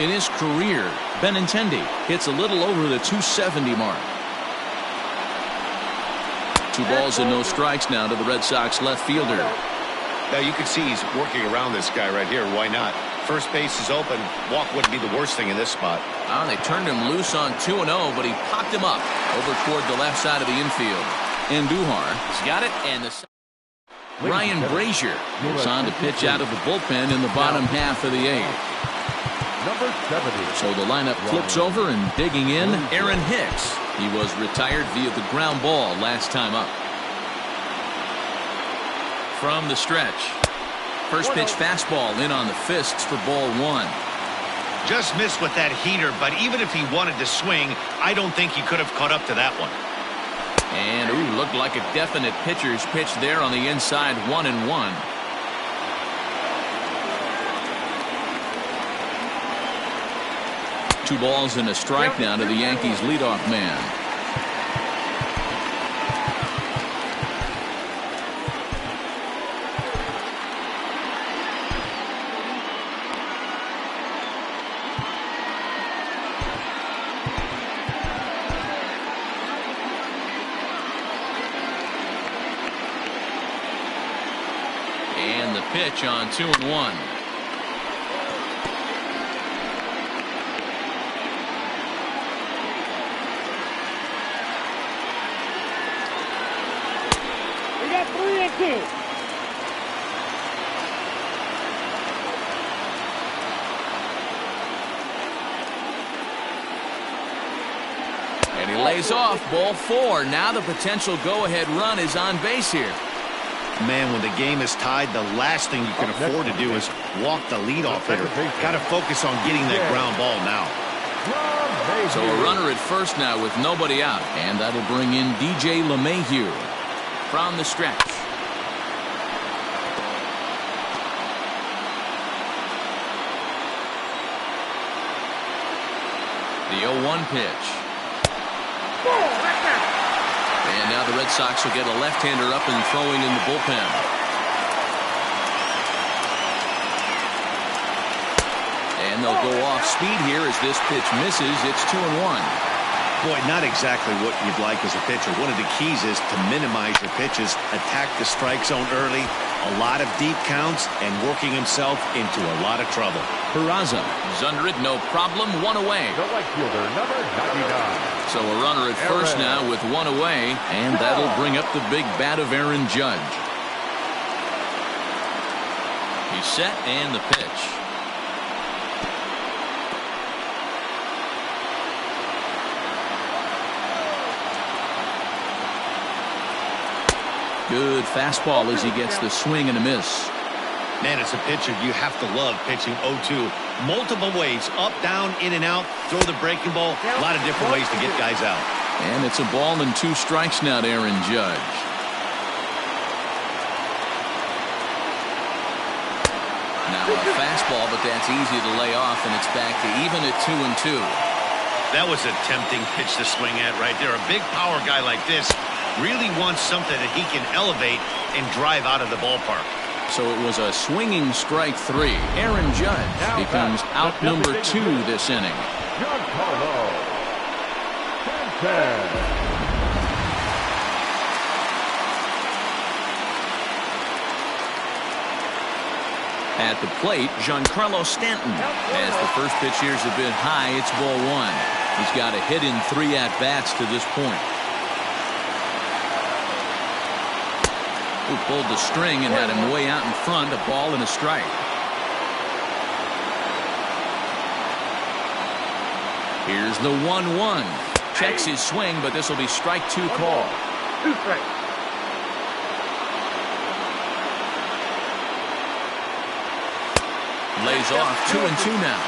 In his career, Benintendi hits a little over the 270 mark. 2 balls and no strikes now to the Red Sox left fielder. Now you can see he's working around this guy right here. Why not? First base is open. Walk wouldn't be the worst thing in this spot. They turned him loose on 2-0, but he popped him up over toward the left side of the infield. Andujar has got it, and the Ryan Brazier goes on to pitch out of the bullpen in the bottom half of the 8th. Number 70. So the lineup flips over, and digging in, Aaron Hicks. He was retired via the ground ball last time up. From the stretch. First pitch fastball in on the fists for ball 1. Just missed with that heater, but even if he wanted to swing, I don't think he could have caught up to that one. And looked like a definite pitcher's pitch there on the inside. 1-1. Two balls and a strike now to the Yankees leadoff man. And the pitch on 2-1. We got 3-2. And he lays off, ball 4. Now the potential go-ahead run is on base here. Man, when the game is tied, the last thing you can afford to do is walk the leadoff hitter. Got to focus on getting that ground ball now. So a runner at first now with nobody out, and that'll bring in DJ LeMahieu from the stretch. The 0-1 pitch. And now the Red Sox will get a left-hander up and throwing in the bullpen. And they'll go off speed here as this pitch misses. It's 2-1. Boy, not exactly what you'd like as a pitcher. One of the keys is to minimize your pitches, attack the strike zone early, a lot of deep counts, and working himself into a lot of trouble. Peraza is under it, no problem, 1 away. The right fielder, number 99. So a runner at first now with 1 away, and that'll bring up the big bat of Aaron Judge. He's set, and the pitch. Good fastball as he gets the swing and a miss. Man, as a pitcher, you have to love pitching 0-2. Multiple ways, up, down, in and out, throw the breaking ball. A lot of different ways to get guys out. And it's a ball and 2 strikes now to Aaron Judge. Now a fastball, but that's easy to lay off, and it's back to even at 2-2. That was a tempting pitch to swing at right there. A big power guy like this really wants something that he can elevate and drive out of the ballpark. So it was a swinging strike 3. Aaron Judge becomes out number 2 this inning. Giancarlo Stanton. At the plate, Giancarlo Stanton. As the first pitch here is a bit high, it's ball 1. He's got a hit in 3 at-bats to this point. Who pulled the string and had him way out in front, a ball and a strike. Here's the 1-1. Checks his swing, but this will be strike 2 call. 2 strikes. Lays off 2-2 now.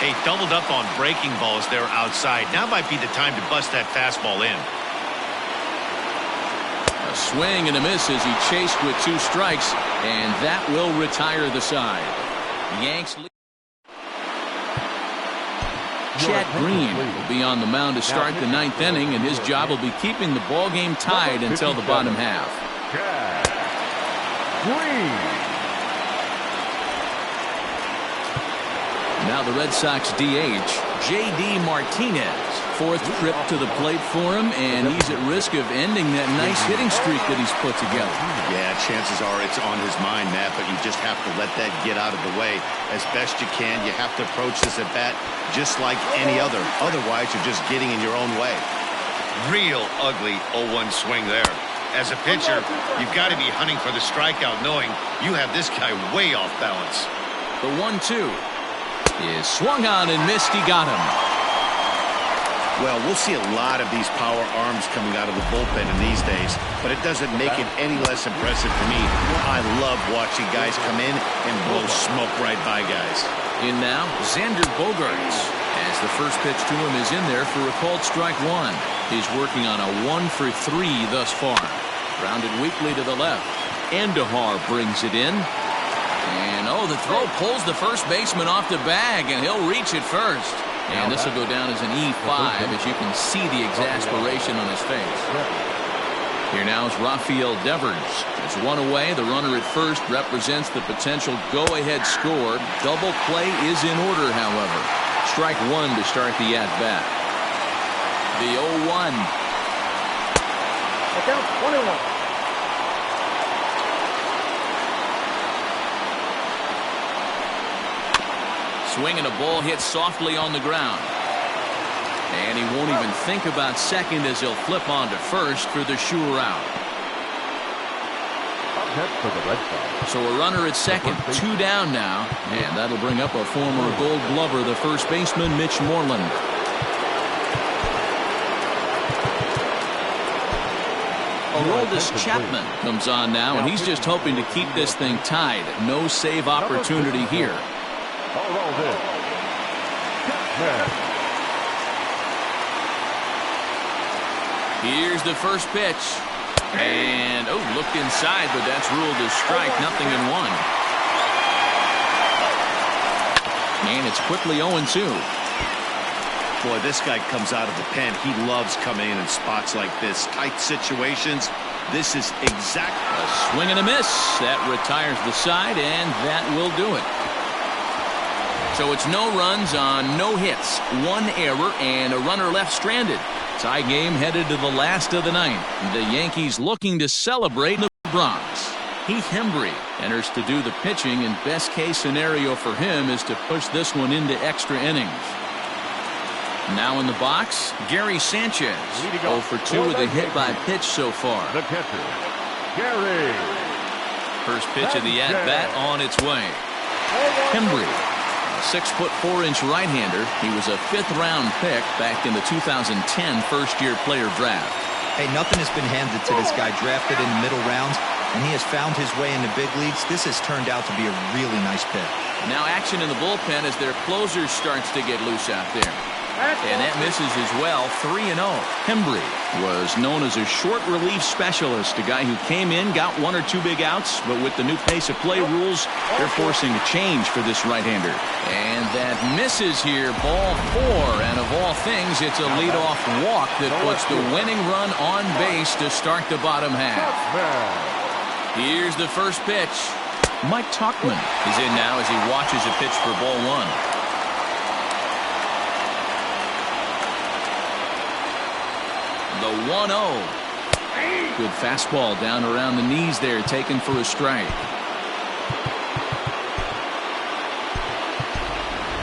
Hey, doubled up on breaking balls there outside. Now might be the time to bust that fastball in. A swing and a miss as he chased with 2 strikes, and that will retire the side. Yanks lead. Chad Green will be on the mound to start the 9th inning, and his job will be keeping the ball game tied until the bottom half. Chad Green. Now the Red Sox DH, J.D. Martinez. 4th trip to the plate for him, and he's at risk of ending that nice hitting streak that he's put together. Yeah, chances are it's on his mind, Matt, but you just have to let that get out of the way as best you can. You have to approach this at bat just like any other. Otherwise, you're just getting in your own way. Real ugly 0-1 swing there. As a pitcher, you've got to be hunting for the strikeout, knowing you have this guy way off balance. The 1-2 is swung on and missed. He got him. Well, we'll see a lot of these power arms coming out of the bullpen in these days, but it doesn't make it any less impressive to me. I love watching guys come in and blow smoke right by guys. In now, Xander Bogaerts. As the first pitch to him is in there for a called strike 1. He's working on a 1-for-3 thus far. Grounded weakly to the left. Andahar brings it in. And, the throw pulls the first baseman off the bag, and he'll reach it first. And this will go down as an E5, as you can see the exasperation on his face. Here now is Rafael Devers. There's 1 away. The runner at first represents the potential go-ahead score. Double play is in order, however. Strike 1 to start the at-bat. The 0-1. Count 21. Swing and a ball hit softly on the ground. And he won't even think about second as he'll flip on to first for the sure out. For the Red Sox. So a runner at second, 2 down now, and that'll bring up a former Gold Glover, the first baseman, Mitch Moreland. Aroldis Chapman comes on now, and he's just hoping to keep this thing tied. No save opportunity here. Here's the first pitch. And, looked inside, but that's ruled as strike. Nothing in 1. And it's quickly 0-2. Boy, this guy comes out of the pen. He loves coming in spots like this. Tight situations. This is exactly a swing and a miss. That retires the side, and that will do it. So it's no runs on no hits, 1 error, and a runner left stranded. Tie game headed to the last of the 9th. The Yankees looking to celebrate in the Bronx. Heath Hembree enters to do the pitching, and best case scenario for him is to push this one into extra innings. Now in the box, Gary Sanchez. 0 for 2 with a hit by pitch so far. The catcher, Gary. First pitch of the at-bat on its way. Hembree. 6'4" right-hander. He was a 5th-round pick back in the 2010 first-year player draft. Hey, nothing has been handed to this guy. Drafted in the middle rounds, and he has found his way in the big leagues. This has turned out to be a really nice pick. Now action in the bullpen as their closer starts to get loose out there. And that misses as well, 3-0. Hembry was known as a short relief specialist, a guy who came in, got 1 or 2 big outs, but with the new pace of play rules, they're forcing a change for this right-hander. And that misses here, ball 4, and of all things, it's a leadoff walk that puts the winning run on base to start the bottom half. Here's the first pitch. Mike Tauchman is in now as he watches a pitch for ball 1. The 1-0. Good fastball down around the knees there, taken for a strike.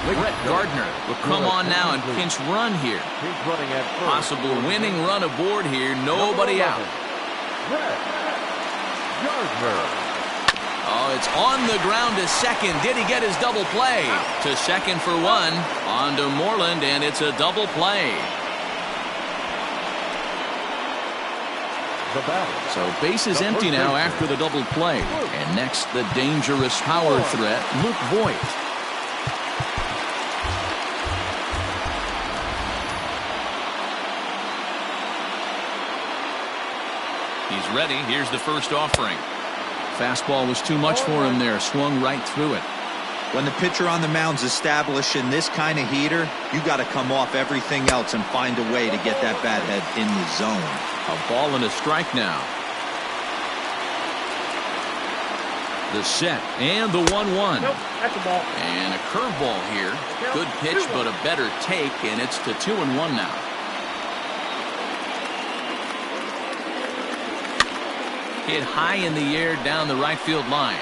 Brett Gardner will come on now and pinch run here. Possible winning run aboard here. Nobody out. Oh, it's on the ground to second. Did he get his double play? To second for 1. On to Moreland, and it's a double play. So base is empty now after the double play. And next, the dangerous power threat, Luke Voigt. He's ready. Here's the first offering. Fastball was too much for him there. Swung right through it. When the pitcher on the mound's establishing this kind of heater, you got to come off everything else and find a way to get that bat head in the zone. A ball and a strike now. The set and the 1-1. Nope, that's a ball. And a curveball here. Good pitch, but a better take, and it's to 2-1 now. Hit high in the air down the right field line.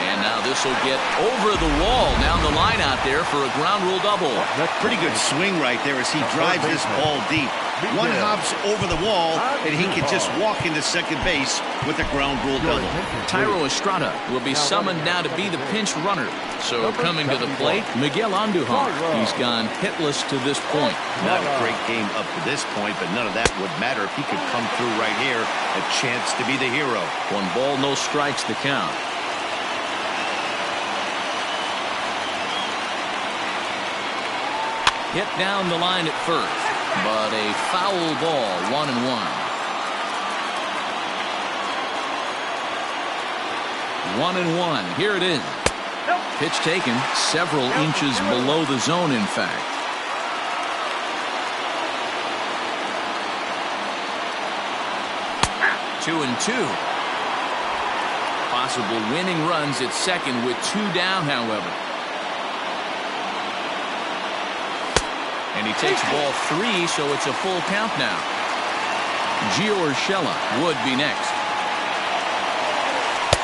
And now this will get over the wall down the line out there for a ground rule double. Pretty good swing right there as he drives this ball deep. One hops over the wall, and he can just walk into second base with a ground rule double. Thairo Estrada will be summoned now to be the pinch runner. So coming to the plate, Miguel Andujar. He's gone hitless to this point. Not a great game up to this point, but none of that would matter if he could come through right here. A chance to be the hero. 1 ball, no strikes to count. Hit down the line at first, but a foul ball, 1-1. 1-1. Here it is. Pitch taken several inches below the zone, in fact. Two and 2. Possible winning runs at second with 2 down, however. And he takes ball 3, so it's a full count now. Gio Urshela would be next.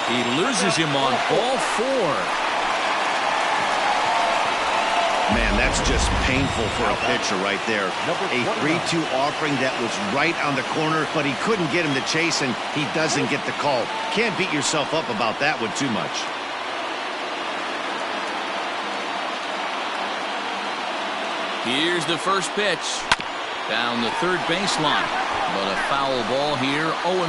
He loses him on ball 4. Man, that's just painful for a pitcher right there. A 3-2 offering that was right on the corner, but he couldn't get him to chase, and he doesn't get the call. Can't beat yourself up about that one too much. Here's the first pitch. Down the third baseline. But a foul ball here, 0-1.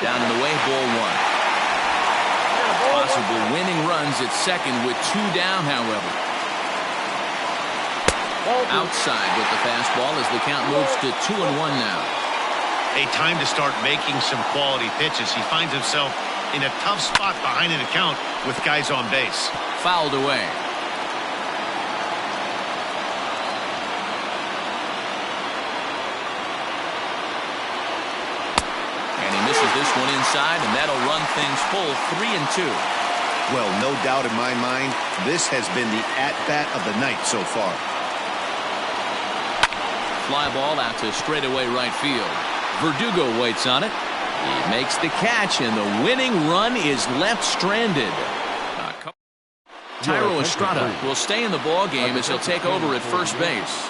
Down and away, ball 1. Possible winning runs at second with 2 down, however. Outside with the fastball as the count moves to 2-1 now. A time to start making some quality pitches. He finds himself in a tough spot behind an account with guys on base. Fouled away. And he misses this one inside, and that'll run things full, 3-2. Well, no doubt in my mind, this has been the at-bat of the night so far. Fly ball out to straightaway right field. Verdugo waits on it. He makes the catch, and the winning run is left stranded. Thairo Estrada will stay in the ball game as he'll take over at first base.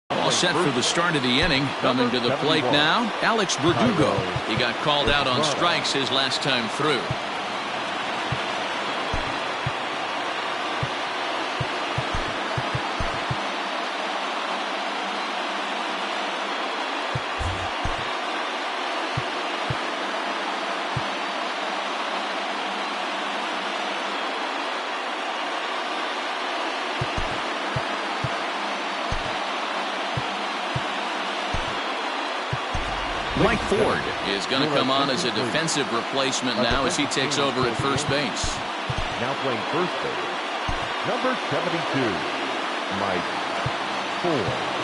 All set for the start of the inning. Coming to the plate now, Alex Verdugo. He got called out on strikes his last time through. Mike Ford is going to come on as a defensive replacement now as he takes over at first base. Now playing first base, number 72, Mike Ford.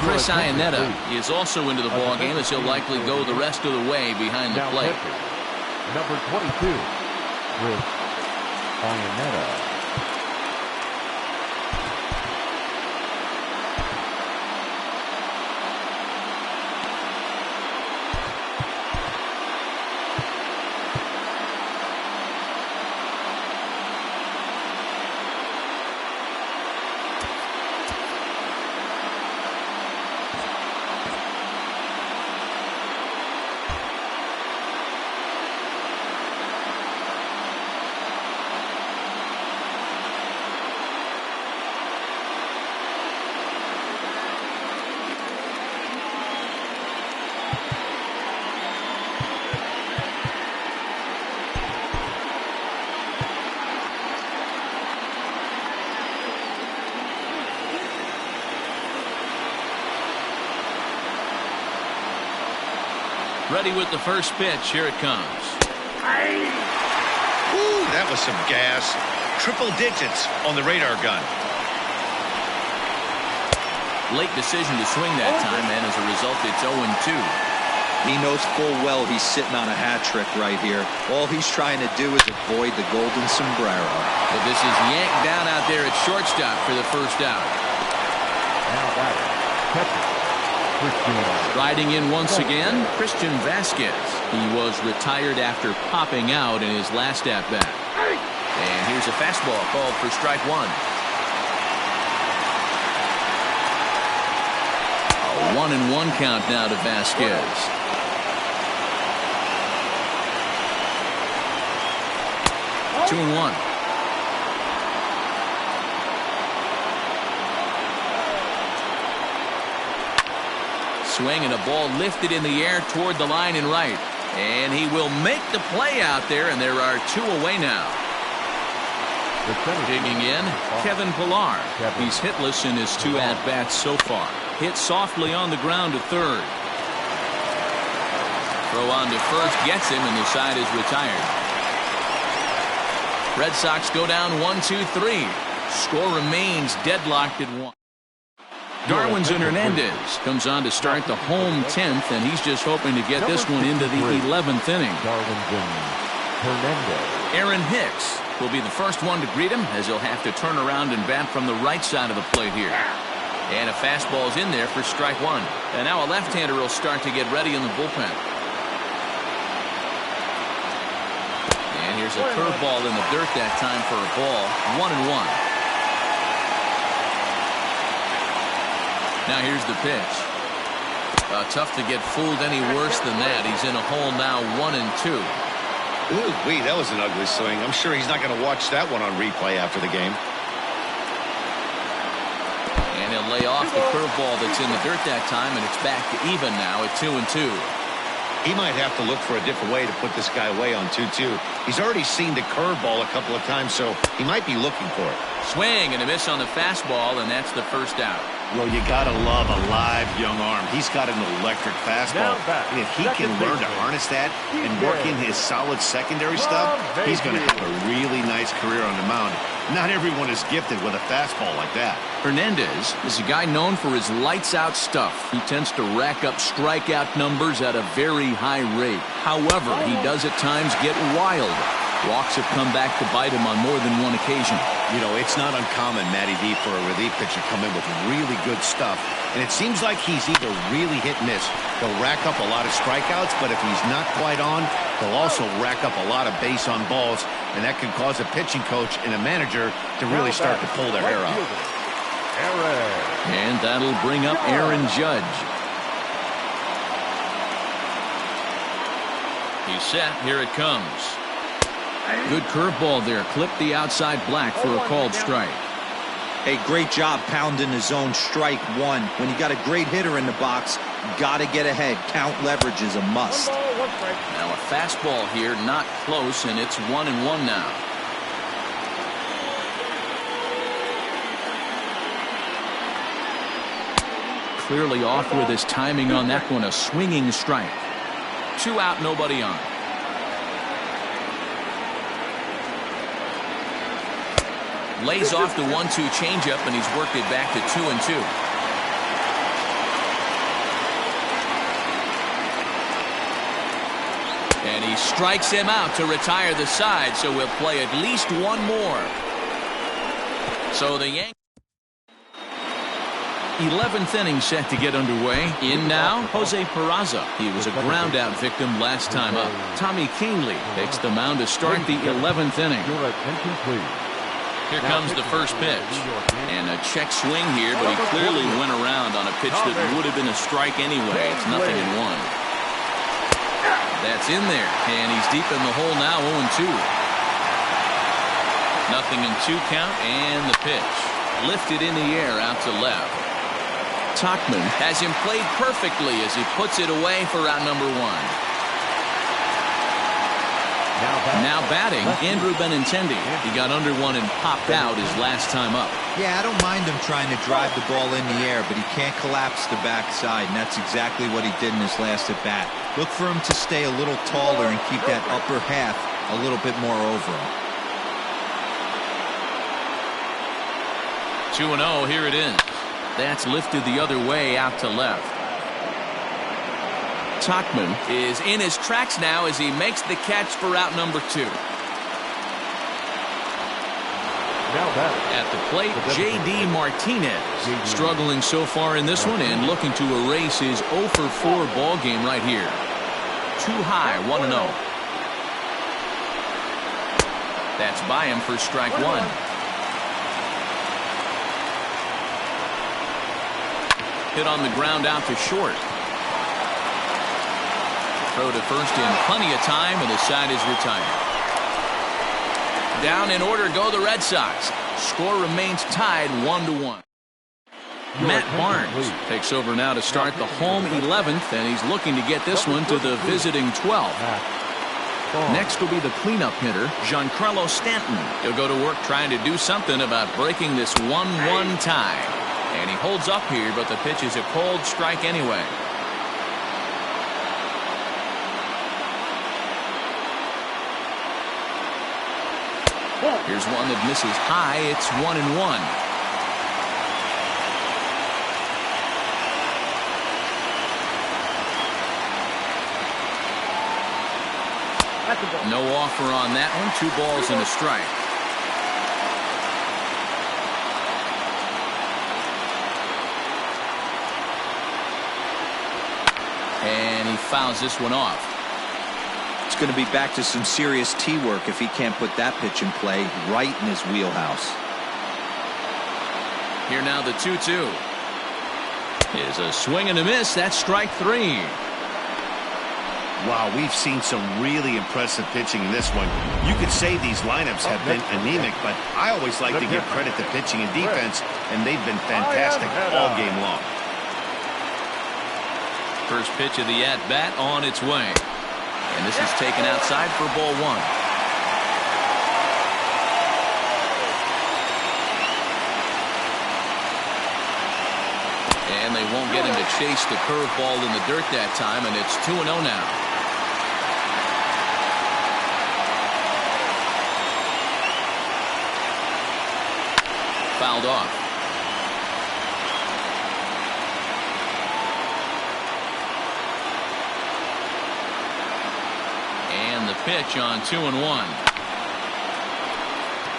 Chris Iannetta is also into the ballgame as he'll likely go the rest of the way behind the plate. Number 22, Chris Iannetta. Ready with the first pitch. Here it comes. Ooh, that was some gas. Triple digits on the radar gun. Late decision to swing that time, and as a result, it's 0-2. He knows full well he's sitting on a hat trick right here. All he's trying to do is avoid the golden sombrero. But this is yanked down out there at shortstop for the first out. Now batter, catcher, Christian. Riding in once again, Christian Vasquez. He was retired after popping out in his last at-bat. And here's a fastball called for strike one. A 1-1 count now to Vasquez. Two and one. Swing and a ball lifted in the air toward the line and right. And he will make the play out there, and there are two away now. Digging in, Kevin Pillar. He's hitless in his two at-bats so far. Hit softly on the ground to third. Throw on to first gets him, and the side is retired. Red Sox go down 1-2-3. Score remains deadlocked at 1. Darwinzon Hernandez comes on to start the home 10th, and he's just hoping to get this one into the 11th inning. Darwinzon Hernandez. Aaron Hicks will be the first one to greet him, as he'll have to turn around and bat from the right side of the plate here. And a fastball's in there for strike one. And now a left-hander will start to get ready in the bullpen. And here's a curveball in the dirt that time for a ball. 1-1. Now here's the pitch. Tough to get fooled any worse than that. He's in a hole now, 1-2. Ooh, wait, that was an ugly swing. I'm sure he's not going to watch that one on replay after the game. And he'll lay off the curveball that's in the dirt that time, and it's back to even now at 2-2. He might have to look for a different way to put this guy away on 2-2. He's already seen the curveball a couple of times, so he might be looking for it. Swing and a miss on the fastball, and that's the first out. Well, you got to love a live young arm. He's got an electric fastball. And if he can learn to harness that and work in his solid secondary stuff, he's going to have a really nice career on the mound. Not everyone is gifted with a fastball like that. Hernandez is a guy known for his lights-out stuff. He tends to rack up strikeout numbers at a very high rate. However, he does at times get wild. Walks have come back to bite him on more than one occasion. You know, it's not uncommon, Matty D, for a relief pitcher to come in with really good stuff. And it seems like he's either really hit and miss. He'll rack up a lot of strikeouts, but if he's not quite on, he'll also rack up a lot of base on balls. And that can cause a pitching coach and a manager to really start to pull their hair out. And that'll bring up Aaron Judge. He's set. Here it comes. Good curveball there. Clipped the outside black for a called strike. Hey, great job pounding the zone. Strike one. When you got a great hitter in the box, got to get ahead. Count leverage is a must. Now a fastball here, not close, and it's 1-1 now. Clearly off with his timing on that one. A swinging strike. 2 out, nobody on. Lays off the 1-2 changeup, and he's worked it back to 2-2. And he strikes him out to retire the side, so we'll play at least one more. So the Yankees. 11th inning set to get underway. In now, Jose Peraza. He was a ground-out victim last time up. Tommy Kahnle takes the mound to start the 11th inning. Here comes the first pitch. And a check swing here, but he clearly went around on a pitch that would have been a strike anyway. It's 0-1. That's in there, and he's deep in the hole now, 0-2. 0-2 count, and the pitch. Lifted in the air out to left. Tauchman has him played perfectly as he puts it away for out number 1. Now batting, Andrew Benintendi. He got under one and popped out his last time up. Yeah, I don't mind him trying to drive the ball in the air, but he can't collapse the backside, and that's exactly what he did in his last at bat. Look for him to stay a little taller and keep that upper half a little bit more over him. 2-0, here it is. That's lifted the other way out to left. Tauchman is in his tracks now as he makes the catch for out number 2. At the plate, J.D. Martinez. Struggling so far in this one and looking to erase his 0-for-4 ball game right here. Too high, 1-0. That's by him for strike 1. Hit on the ground out to short. Throw to first in plenty of time, and the side is retired. Down in order go the Red Sox. Score remains tied 1-1. Matt Barnes takes over now to start the home 11th, and he's looking to get this one to the visiting 12th. Next will be the cleanup hitter, Giancarlo Stanton. He'll go to work trying to do something about breaking this 1-1 tie. And he holds up here, but the pitch is a cold strike anyway. Here's one that misses high. It's 1-1. No offer on that one. 2 balls and a strike. And he fouls this one off. It's going to be back to some serious tee work if he can't put that pitch in play right in his wheelhouse. Here now the 2-2. Is a swing and a miss. That's strike 3. Wow, we've seen some really impressive pitching in this one. You could say these lineups have been anemic, but I always like to give credit to pitching and defense, and they've been fantastic all game long. First pitch of the at-bat on its way. And this is taken outside for ball 1. And they won't get him to chase the curveball in the dirt that time, and it's 2-0 now. Fouled off. And the pitch on 2-1.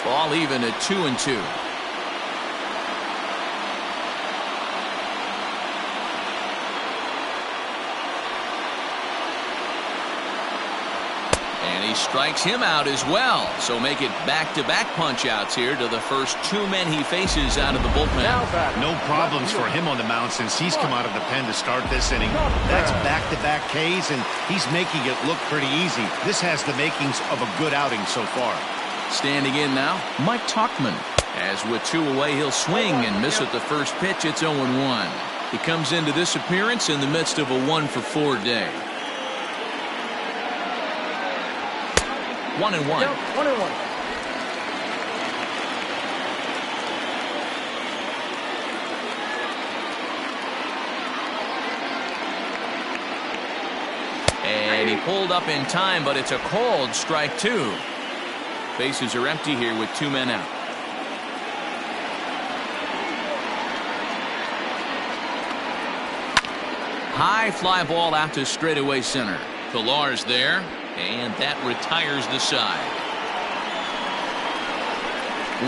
Ball even at 2-2. And he strikes him out as well. So make it back-to-back punch-outs here to the first two men he faces out of the bullpen. No problems for him on the mound since he's come out of the pen to start this inning. That's back-to-back Ks, and he's making it look pretty easy. This has the makings of a good outing so far. Standing in now, Mike Tauchman. As with two away, he'll swing and miss at the first pitch. It's 0-1. He comes into this appearance in the midst of a 1-for-4 day. 1-1. 1-1. And he pulled up in time, but it's a called strike two. Bases are empty here with two men out. High fly ball out to straightaway center. Pilar's there, and that retires the side.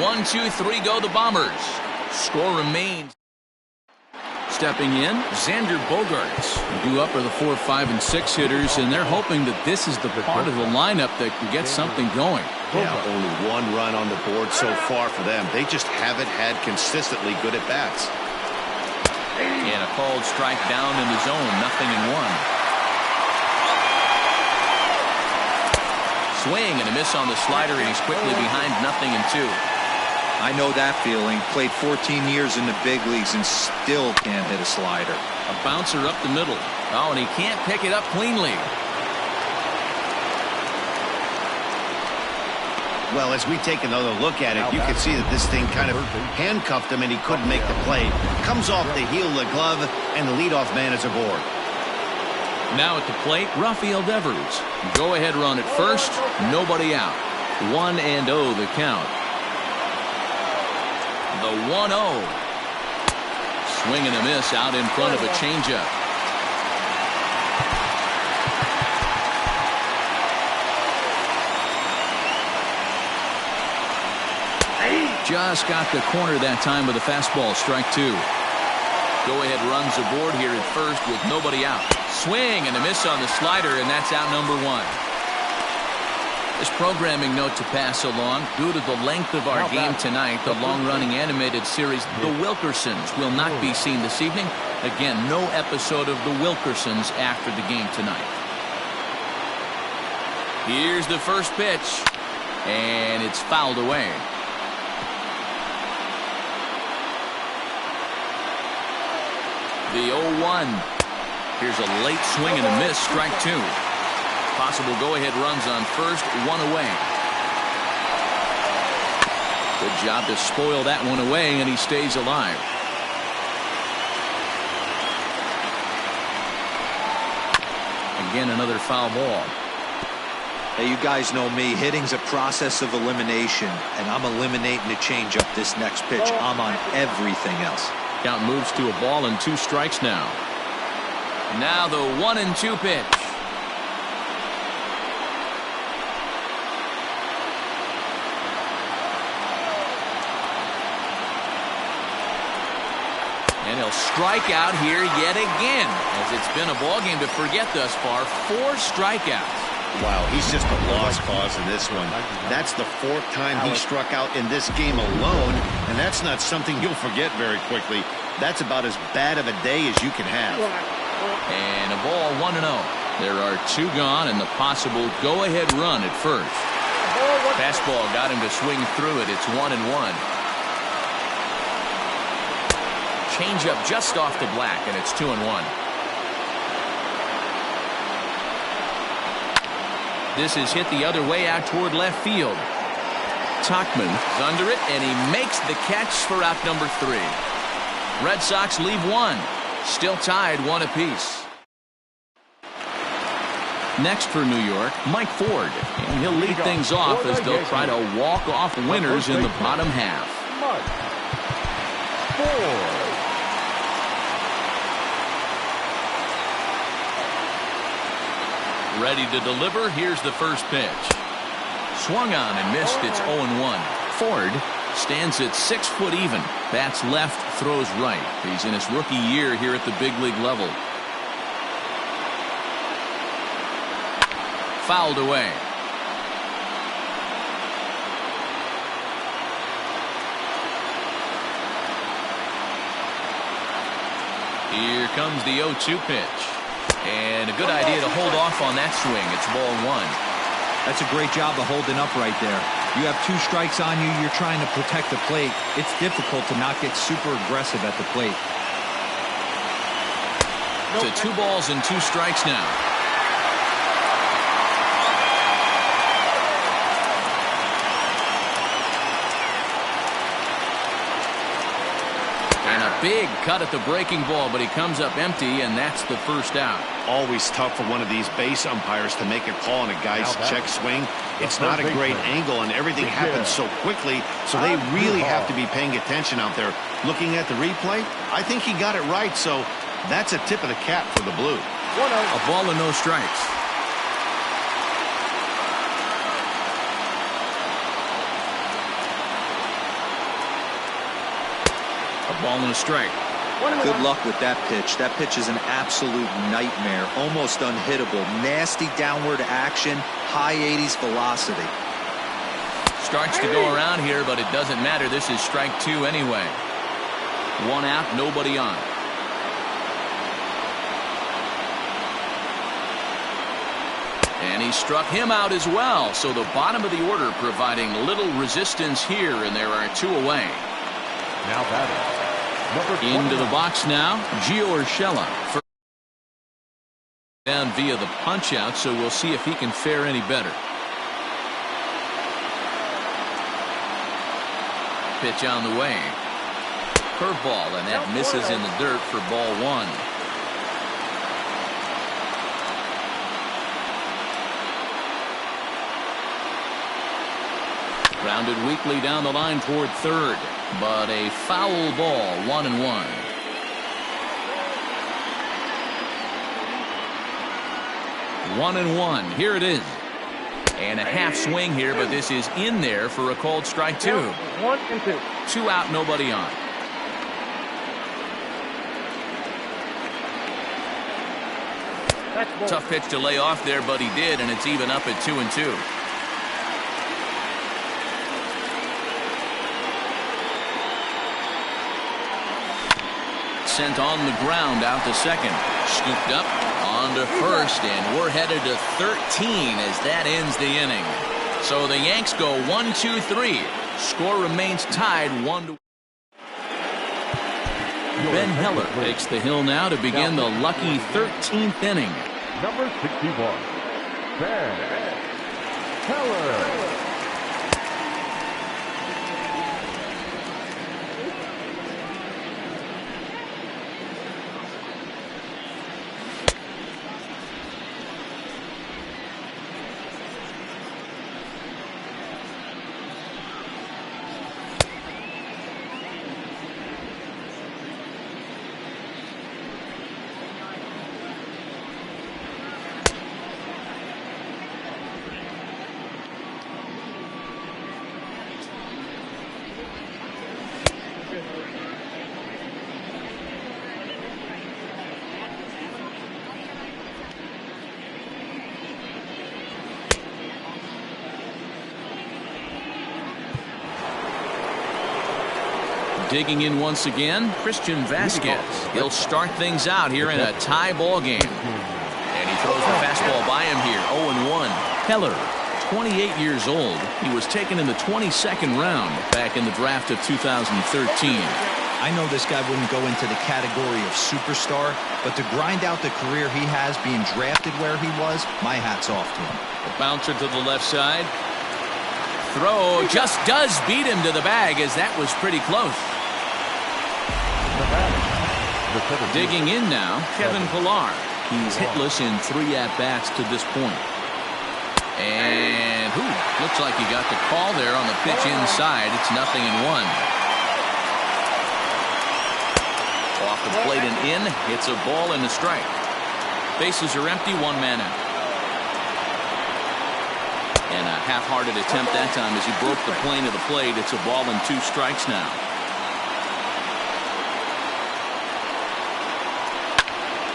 1-2-3 go the Bombers. Score remains. Stepping in, Xander Bogaerts. Due up are the 4, 5, and 6 hitters, and they're hoping that this is the part of the lineup that can get something going. Yeah, only one run on the board so far for them. They just haven't had consistently good at-bats. And a called strike down in the zone, 0-1. Swing and a miss on the slider, and he's quickly behind 0-2. I know that feeling. Played 14 years in the big leagues and still can't hit a slider. A bouncer up the middle. Oh, and he can't pick it up cleanly. Well, as we take another look at it, you can see that this thing kind of handcuffed him and he couldn't make the play. Comes off the heel of the glove, and the leadoff man is aboard. Now at the plate, Rafael Devers. Go-ahead run at first, nobody out. 1-0 the count. The 1-0. Swing and a miss out in front of a changeup. Just got the corner that time with a fastball, strike two. Go-ahead runs aboard here at first with nobody out. Swing and a miss on the slider, and that's out number one. This programming note to pass along. Due to the length of our game tonight, the long-running animated series The Wilkersons will not be seen this evening. Again, no episode of The Wilkersons after the game tonight. Here's the first pitch, and it's fouled away. The 0-1. Here's a late swing and a miss, strike two. Possible go-ahead runs on first, one away. Good job to spoil that one away, and he stays alive. Again, another foul ball. Hey, you guys know me. Hitting's a process of elimination, and I'm eliminating the changeup this next pitch. I'm on everything else. Count moves to a ball and 2 strikes now. Now the 1-2 pitch. And he'll strike out here yet again, as it's been a ball game to forget thus far. 4 strikeouts. Wow, he's just a lost cause in this one. That's the 4th time he struck out in this game alone, and that's not something you'll forget very quickly. That's about as bad of a day as you can have. And a ball, 1-0. There are 2 gone and the possible go-ahead run at first. Fastball got him to swing through it. It's 1-1. Changeup just off the black, and it's 2-1. This is hit the other way out toward left field. Tauchman is under it, and he makes the catch for out number 3. Red Sox leave 1. Still tied 1 apiece. Next for New York, Mike Ford. And he'll lead things off as they'll try to walk off winners in the bottom half. Ready to deliver. Here's the first pitch. Swung on and missed. It's 0-1. Ford stands at 6 foot even. Bats left, throws right. He's in his rookie year here at the big league level. Fouled away. Here comes the 0-2 pitch. And a good idea to hold off on that swing. It's ball 1. That's a great job of holding up right there. You have 2 strikes on you. You're trying to protect the plate. It's difficult to not get super aggressive at the plate. To 2 balls and 2 strikes now. And a big cut at the breaking ball, but he comes up empty, and that's the first out. Always tough for one of these base umpires to make a call on a guy's check swing. It's not a great angle, and everything happens so quickly, so they really have to be paying attention out there. Looking at the replay, I think he got it right, so that's a tip of the cap for the Blue. A ball and no strikes. A ball and a strike. Good luck with that pitch. That pitch is an absolute nightmare. Almost unhittable. Nasty downward action. High 80s velocity. Starts to go around here, but it doesn't matter. This is strike 2 anyway. 1 out, nobody on. And he struck him out as well. So the bottom of the order providing little resistance here, and there are 2 away. Now batting. Into the box now, Gio Urshela. Down via the punch out, so we'll see if he can fare any better. Pitch on the way. Curveball, and that misses in the dirt for ball 1. Grounded weakly down the line toward third, but a foul ball, 1-1. One and one. Here it is. And a half swing here, but this is in there for a called strike 2. 1 and 2. 2 out, nobody on. Tough pitch to lay off there, but he did, and it's even up at 2-2. Sent on the ground out to second. Scooped up on to first, and we're headed to 13 as that ends the inning. So the Yanks go 1-2-3. Score remains tied 1-1. Ben Heller takes the hill now to begin the lucky 13th inning. Number 61, Ben Heller. Digging in once again, Christian Vasquez. He'll start things out here in a tie ball game. And he throws the fastball by him here, 0-1. Heller, 28 years old. He was taken in the 22nd round back in the draft of 2013. I know this guy wouldn't go into the category of superstar, but to grind out the career he has being drafted where he was, my hat's off to him. A bouncer to the left side. Throw just does beat him to the bag, as that was pretty close. Digging in now, Kevin Pillar. He's hitless in 3 at-bats to this point. And looks like he got the call there on the pitch inside. It's 0-1. Off the plate and in. It's a ball and a strike. Bases are empty, 1 man out. And a half-hearted attempt that time as he broke the plane of the plate. It's a ball and 2 strikes now.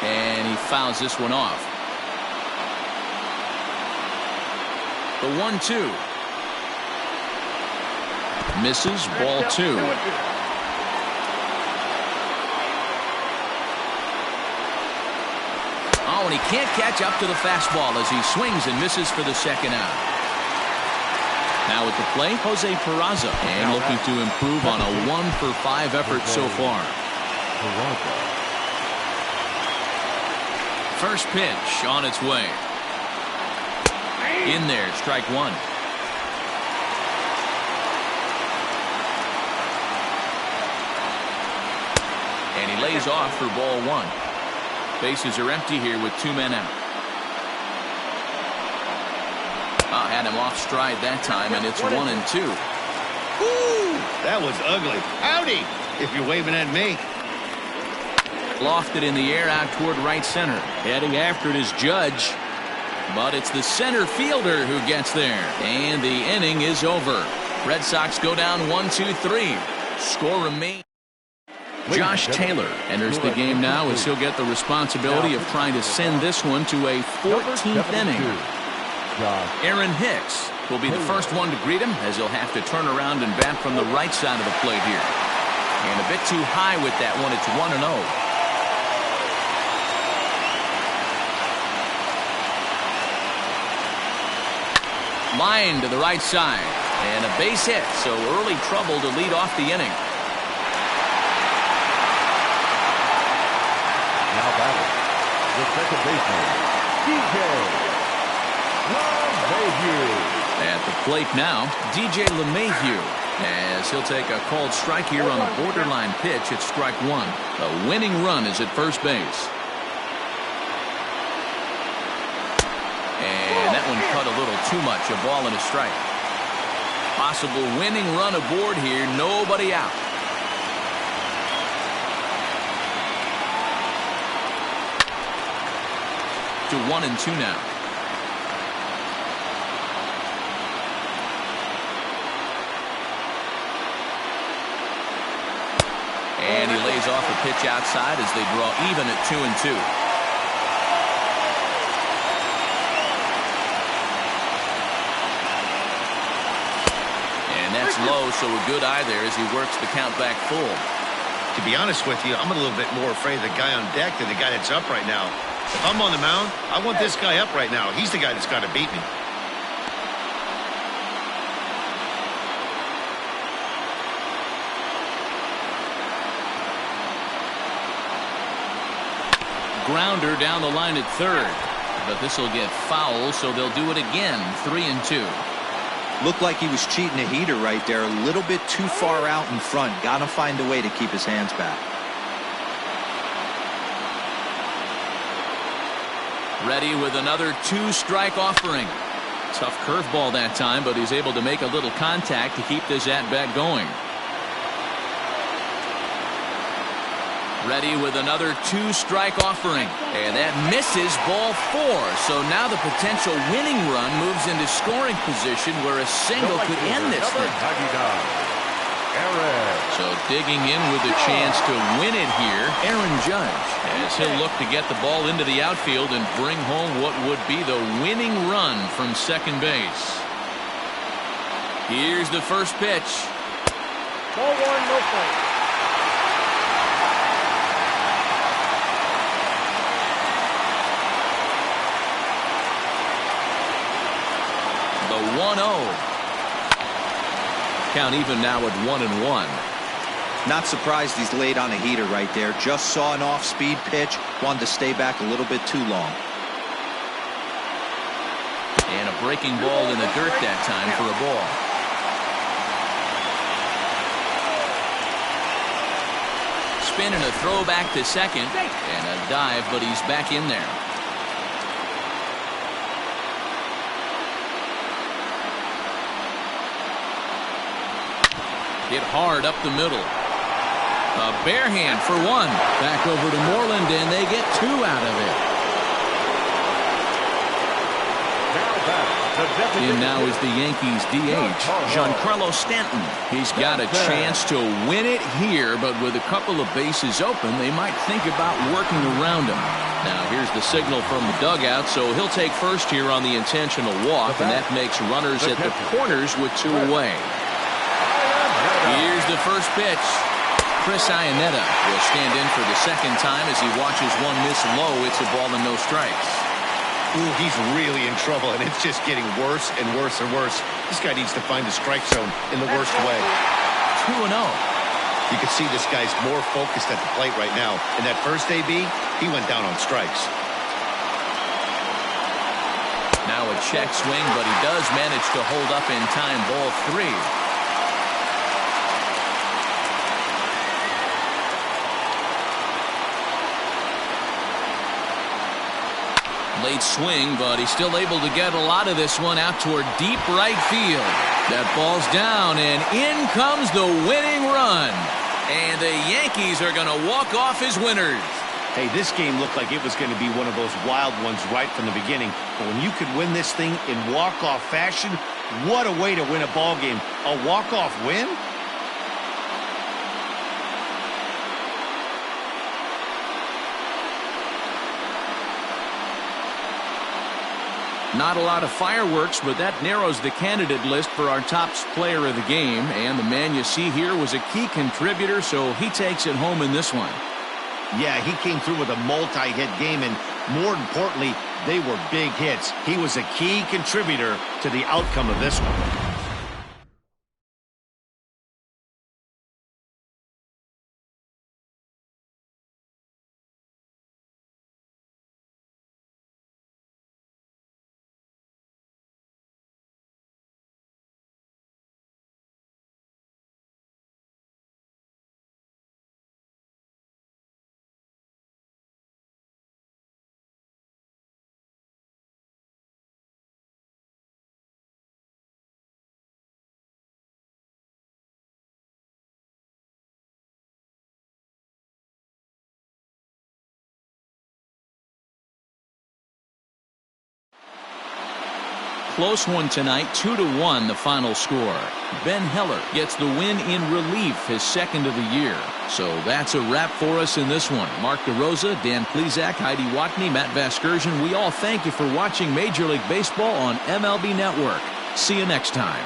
And he fouls this one off. The 1-2. Misses, ball 2. Oh, and he can't catch up to the fastball as he swings and misses for the second out. Now at the plate, Jose Peraza, and looking to improve on a 1-for-5 effort so far. First pitch on its way. In there, strike 1. And he lays off for ball 1. Bases are empty here with 2 men out. Had him off stride that time, and it's 1-2. Woo! That was ugly. Howdy, if you're waving at me. Lofted in the air out toward right center. Heading after it is Judge. But it's the center fielder who gets there. And the inning is over. Red Sox go down 1-2-3. Score remains. Josh Taylor enters the game now as he'll get the responsibility of trying to send this one to a 14th inning. Aaron Hicks will be the first one to greet him as he'll have to turn around and bat from the right side of the plate here. And a bit too high with that one. It's 1-0. Line to the right side. And a base hit, so early trouble to lead off the inning. Now batting, the second baseman, DJ LeMahieu. At the plate now, DJ LeMahieu, as he'll take a called strike here on a borderline pitch at strike 1. A winning run is at first base. And that one cut a little too much, a ball and a strike. Possible winning run aboard here, nobody out. To 1-2 now. And he lays off a pitch outside as they draw even at 2-2. And that's low, so a good eye there as he works the count back full. To be honest with you, I'm a little bit more afraid of the guy on deck than the guy that's up right now. If I'm on the mound, I want this guy up right now. He's the guy that's got to beat me. Grounder down the line at third. But this will get foul, so they'll do it again. 3-2. Looked like he was cheating a heater right there. A little bit too far out in front. Got to find a way to keep his hands back. Ready with another 2-strike offering. Tough curveball that time, but he's able to make a little contact to keep this at-bat going. Ready with another 2-strike offering. And that misses ball 4. So now the potential winning run moves into scoring position where a single could end this thing. So digging in with a chance to win it here, Aaron Judge, as he'll look to get the ball into the outfield and bring home what would be the winning run from second base. Here's the first pitch. Ball 1, no play. The 1-0. Count even now at 1-1. Not surprised he's laid on a heater right there. Just saw an off-speed pitch. Wanted to stay back a little bit too long. And a breaking ball in the dirt that time for a ball. Spin and a throw back to second. And a dive, but he's back in there. Hit hard up the middle. A bare hand for 1. Back over to Moreland, and they get 2 out of it. Now back, In now is the Yankees DH, Giancarlo Stanton. He's got a chance to win it here, but with a couple of bases open, they might think about working around him. Now here's the signal from the dugout, so he'll take first here on the intentional walk, and that makes runners at the corners with two away. Here's the first pitch. Chris Iannetta will stand in for the second time as he watches one miss low. It's a ball and no strikes. Ooh, he's really in trouble, and it's just getting worse and worse and worse. This guy needs to find the strike zone in the worst way. 2-0. You can see this guy's more focused at the plate right now. In that first AB, he went down on strikes. Now a check swing, but he does manage to hold up in time. Ball 3. Late swing, but he's still able to get a lot of this one out toward deep right field. That ball's down, and in comes the winning run. And the Yankees are going to walk off as winners. Hey, this game looked like it was going to be one of those wild ones right from the beginning. But when you could win this thing in walk-off fashion, what a way to win a ball game. A walk-off win? Not a lot of fireworks, but that narrows the candidate list for our top player of the game. And the man you see here was a key contributor, so he takes it home in this one. Yeah, he came through with a multi-hit game, and more importantly, they were big hits. He was a key contributor to the outcome of this one. Close one tonight, 2-1 the final score. Ben Heller gets the win in relief, his second of the year. So that's a wrap for us in this one. Mark DeRosa, Dan Plesac, Heidi Watney, Matt Vasgersian, we all thank you for watching Major League Baseball on MLB Network. See you next time.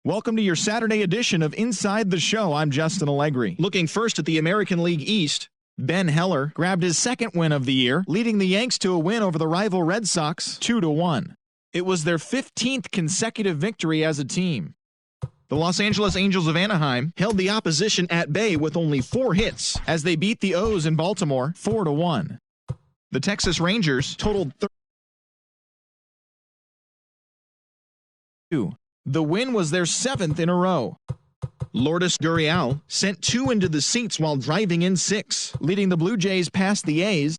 Welcome to your Saturday edition of Inside the Show. I'm Justin Allegri. Looking first at the American League East, Ben Heller grabbed his second win of the year, leading the Yanks to a win over the rival Red Sox 2-1. It was their 15th consecutive victory as a team. The Los Angeles Angels of Anaheim held the opposition at bay with only 4 hits as they beat the O's in Baltimore 4-1. The Texas Rangers totaled 32. The win was their 7th in a row. Lourdes Gurriel sent 2 into the seats while driving in 6, leading the Blue Jays past the A's